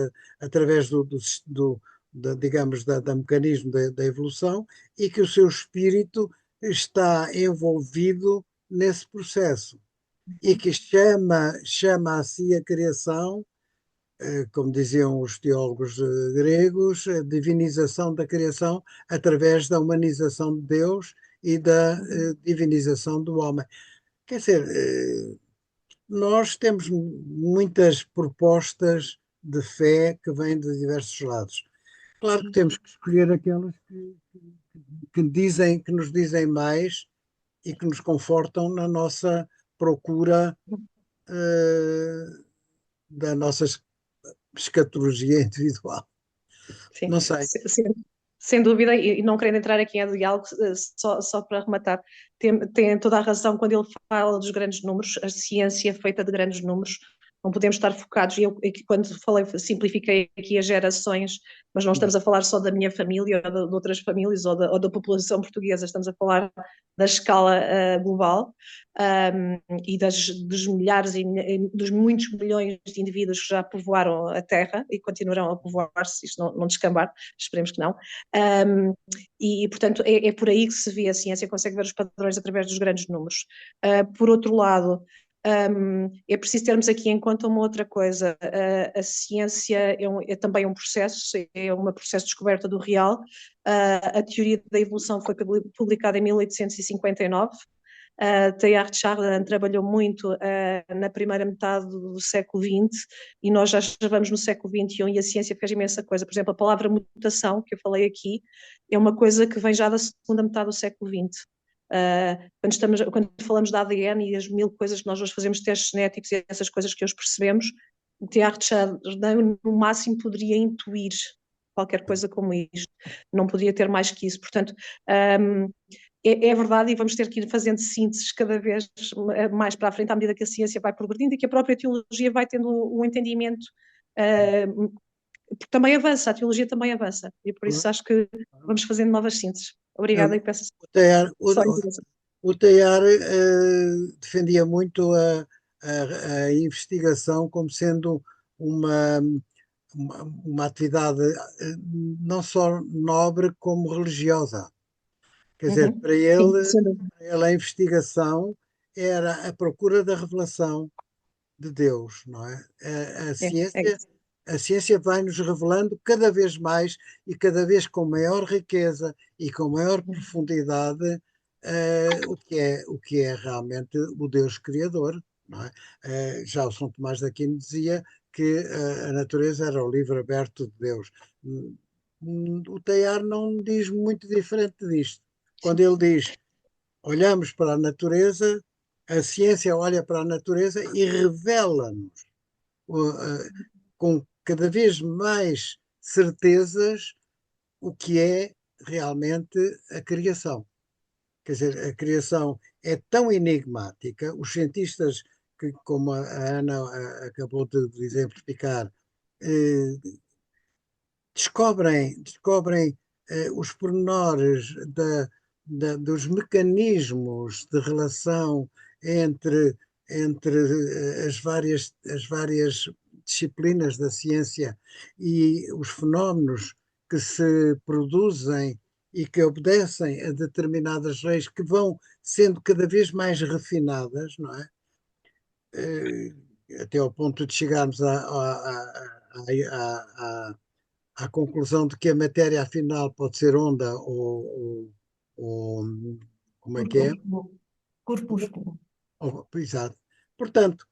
digamos, da mecanismo da evolução e que o seu espírito está envolvido nesse processo e que chama a si a criação, como diziam os teólogos gregos, a divinização da criação através da humanização de Deus e da divinização do homem. Quer dizer, nós temos muitas propostas de fé que vêm de diversos lados. Claro que temos que escolher aquelas que nos dizem mais e que nos confortam na nossa procura da nossa escatologia individual. Sim, Não sei. sem dúvida, e não querendo entrar aqui em diálogo, só para arrematar, tem toda a razão quando ele fala dos grandes números, a ciência é feita de grandes números, não podemos estar focados, e quando falei, simplifiquei aqui as gerações, mas não estamos a falar só da minha família ou de outras famílias ou da população portuguesa, estamos a falar da escala global e dos milhares e dos muitos milhões de indivíduos que já povoaram a Terra e continuarão a povoar-se, isto não descambar, esperemos que não. E portanto é por aí que se vê a ciência, consegue ver os padrões através dos grandes números. Por outro lado, é preciso termos aqui em conta uma outra coisa. A ciência é também um processo, é um processo de descoberta do real. A teoria da evolução foi publicada em 1859. Teilhard de Chardin trabalhou muito na primeira metade do século XX e nós já vamos no século XXI e a ciência fez imensa coisa. Por exemplo, a palavra mutação, que eu falei aqui, é uma coisa que vem já da segunda metade do século XX. Quando falamos da ADN e as mil coisas que nós hoje fazemos, testes genéticos e essas coisas que hoje percebemos, o Teilhard de Chardin no máximo poderia intuir qualquer coisa como isto, não poderia ter mais que isso. Portanto, é verdade, e vamos ter que ir fazendo sínteses cada vez mais para a frente à medida que a ciência vai progredindo e que a própria teologia vai tendo um entendimento, porque também avança, a teologia também avança, e por isso acho que vamos fazendo novas sínteses. Obrigada e peço o Teilhard defendia muito a investigação como sendo uma atividade não só nobre como religiosa. Quer dizer, para ele a investigação era a procura da revelação de Deus, não é? A ciência vai nos revelando cada vez mais e cada vez com maior riqueza e com maior profundidade o que é realmente o Deus Criador, não é? Já o São Tomás de Aquino dizia que a natureza era o livro aberto de Deus. O Teilhard não diz muito diferente disto. Quando ele diz, olhamos para a natureza, a ciência olha para a natureza e revela-nos com cada vez mais certezas o que é realmente a criação. Quer dizer, a criação é tão enigmática, os cientistas, que, como a Ana acabou de exemplificar, descobrem os pormenores dos mecanismos de relação entre as várias disciplinas da ciência e os fenómenos que se produzem e que obedecem a determinadas leis que vão sendo cada vez mais refinadas, não é? Até ao ponto de chegarmos à conclusão de que a matéria afinal pode ser onda ou como é que é? Corpúsculo. Exato. Portanto,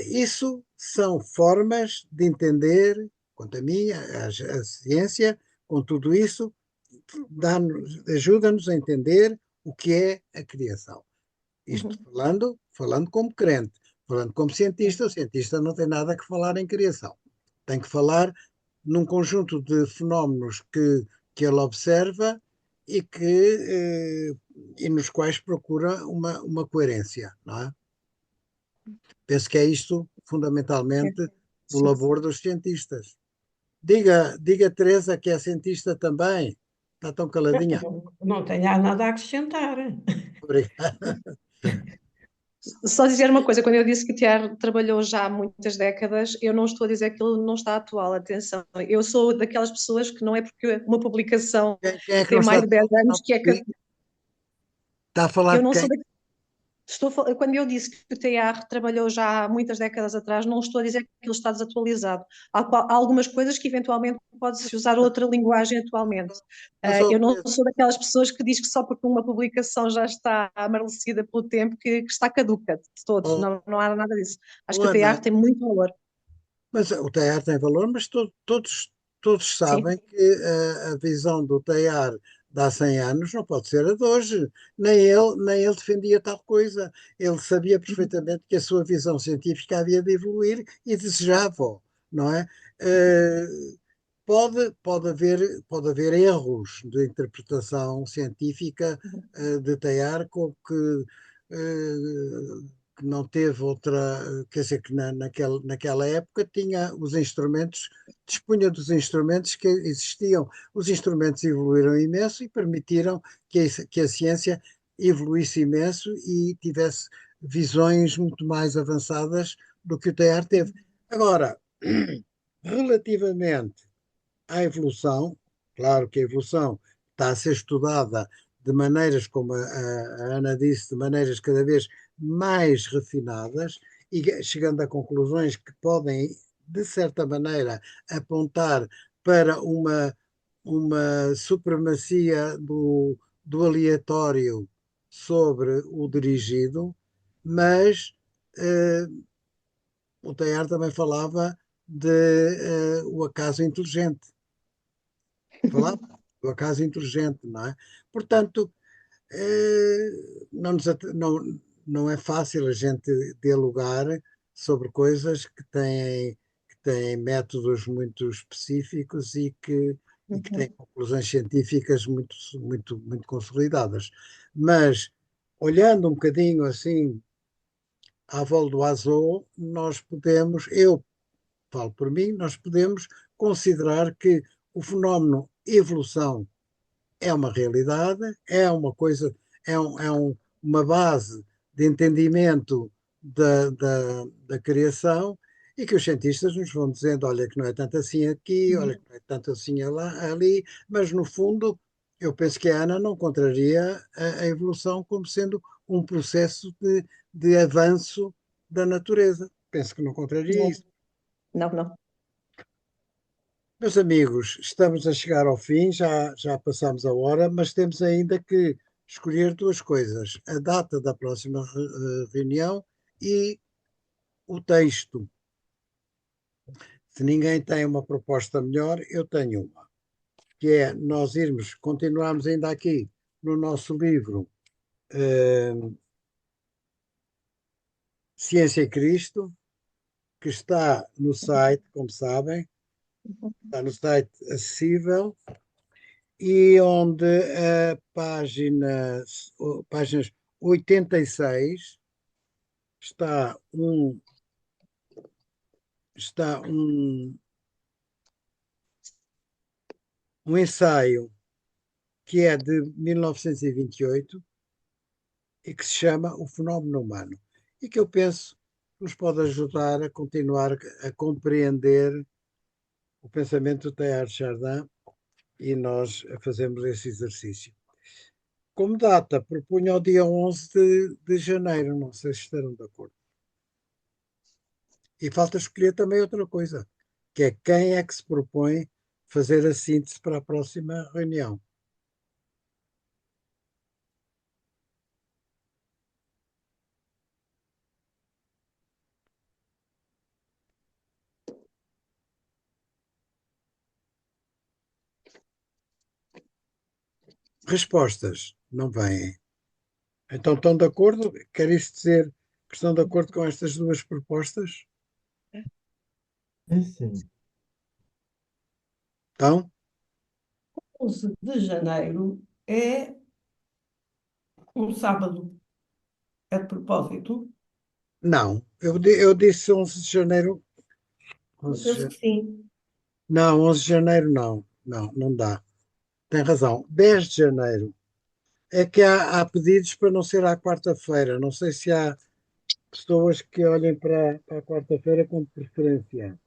isso são formas de entender, quanto a mim, a ciência, com tudo isso, ajuda-nos a entender o que é a criação. Isto falando como crente, falando como cientista, o cientista não tem nada que falar em criação. Tem que falar num conjunto de fenómenos que ele observa e nos quais procura uma coerência, não é? Penso que é isto, fundamentalmente, o labor dos cientistas. Diga, Teresa, que é cientista também. Está tão caladinha. Não tenho nada a acrescentar. Obrigado. Só dizer uma coisa, quando eu disse que o Tiago trabalhou já há muitas décadas, eu não estou a dizer que ele não está atual, atenção. Eu sou daquelas pessoas que não é porque uma publicação Quem é que tem não está mais a de 10 não anos que é que percebi? Está a falar eu de não quem? sou quando eu disse que o TR trabalhou já há muitas décadas atrás, não estou a dizer que ele está desatualizado. Há algumas coisas que eventualmente pode-se usar outra linguagem atualmente. Mas, ó, Eu não Teresa, sou daquelas pessoas que diz que só porque uma publicação já está amarrecida pelo tempo que está caduca de todos. ó, Não, não há nada disso. Acho ó, que o TR Ana, tem muito valor. mas o TEAR tem valor, mas todos Sim. sabem que a visão do TEAR de há 100 anos não pode ser a de hoje. Nem ele defendia tal coisa. Ele sabia perfeitamente que a sua visão científica havia de evoluir e desejava, não é? Eh, pode haver erros de interpretação científica de TEAR com que não teve outra, quer dizer, que naquela época tinha os instrumentos, dispunha dos instrumentos que existiam. Os instrumentos evoluíram imenso e permitiram que a ciência evoluísse imenso e tivesse visões muito mais avançadas do que o TEAR teve. Agora, relativamente à evolução, claro que a evolução está a ser estudada de maneiras, como a Ana disse, de maneiras cada vez mais refinadas e chegando a conclusões que podem, de certa maneira, apontar para uma supremacia do aleatório sobre o dirigido, mas eh, o Teilhard também falava de o acaso inteligente. Falava do acaso inteligente, não é? Portanto, eh, não é fácil a gente dialogar sobre coisas que têm métodos muito específicos e que têm Uhum. conclusões científicas muito, muito, muito consolidadas. Mas, olhando um bocadinho assim à volta do azul, nós podemos, eu falo por mim, nós podemos considerar que o fenómeno evolução é uma realidade, é uma coisa, uma base de entendimento da criação e que os cientistas nos vão dizendo, olha que não é tanto assim aqui, olha que não é tanto assim ali, mas no fundo eu penso que a Ana não contraria a evolução como sendo um processo de avanço da natureza. Penso que não contraria Não, isso. não, não. Meus amigos, estamos a chegar ao fim, já passamos a hora, mas temos ainda que escolher duas coisas: a data da próxima reunião e o texto. Se ninguém tem uma proposta melhor, eu tenho uma, que é nós continuarmos ainda aqui no nosso livro eh, Ciência e Cristo, que está no site, como sabem, está no site acessível e onde páginas 86 está um ensaio que é de 1928 e que se chama O Fenómeno Humano e que eu penso que nos pode ajudar a continuar a compreender o pensamento do Teilhard de Chardin e nós fazemos esse exercício. Como data, propunha o dia 11 de janeiro, não sei se estarão de acordo. E falta escolher também outra coisa, que é quem é que se propõe fazer a síntese para a próxima reunião. Respostas não vêm. Então estão de acordo? Quer isso dizer que estão de acordo com estas duas propostas? Sim. Então, 11 de janeiro é um sábado. É de propósito? não. Eu disse 11 de janeiro. Eu 11 de penso que janeiro. sim. Não, 11 de janeiro não. Não, não dá. Tem razão. 10 de janeiro. É que há pedidos para não ser à quarta-feira. Não sei se há pessoas que olhem para a quarta-feira com preferência.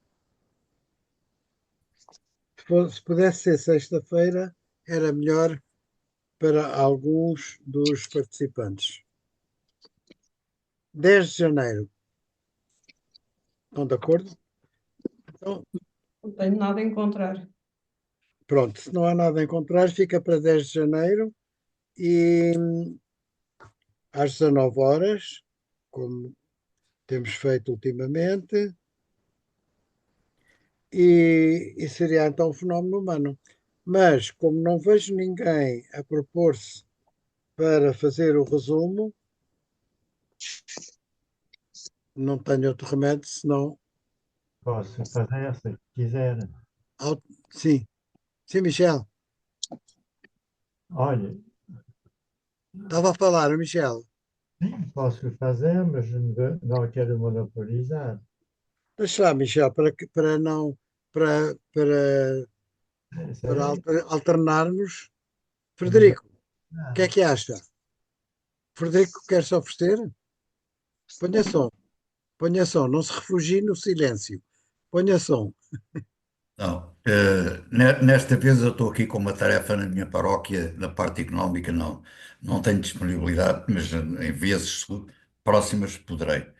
Se pudesse ser sexta-feira, era melhor para alguns dos participantes. 10 de janeiro. Estão de acordo? Então, Não tenho nada a encontrar. pronto, se não há nada em contrário, fica para 10 de janeiro e às 19 horas, como temos feito ultimamente, e seria então um fenómeno humano. Mas, como não vejo ninguém a propor-se para fazer o resumo, não tenho outro remédio senão. Posso fazer se quiser. Sim, sim, Michel. Olha, Estava a falar, o Michel. posso fazer, mas não quero monopolizar. Deixa lá, Michel, para não. Para Sei. alternarmos. Vamos Frederico, o que é alternar. que acha? Frederico, quer se oferecer? Ponha som. Ponha som. Não se refugie no silêncio. Ponha som. Não, nesta vez eu estou aqui com uma tarefa na minha paróquia, na parte económica não tenho disponibilidade, mas em vezes próximas poderei. Muito,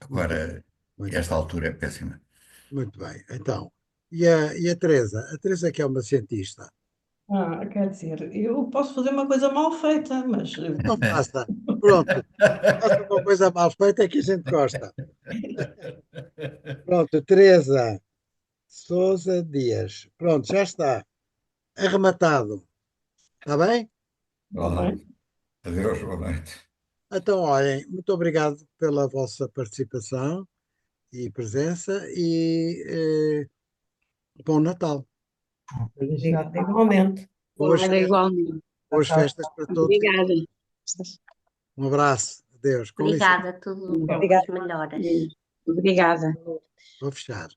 Agora, muito esta bem. altura é péssima. Muito bem. Então, e a Teresa? A Teresa que é uma cientista. Quer dizer, eu posso fazer uma coisa mal feita, mas Então faça. Pronto. Faça uma coisa mal feita é que a gente gosta. Pronto, Teresa Sousa Dias. Pronto, já está. Arrematado. Está bem? está bem. Adeus, boa noite. Então, olhem, muito obrigado pela vossa participação e presença e bom Natal. Feliz Obrigada, Natal. igualmente. Boas Obrigada, festas, igualmente. boas festas para todos e Obrigada. todas. Um abraço. Adeus. Com licença. Obrigada, tudo bom, Obrigada. as melhoras. Obrigada. Vou fechar.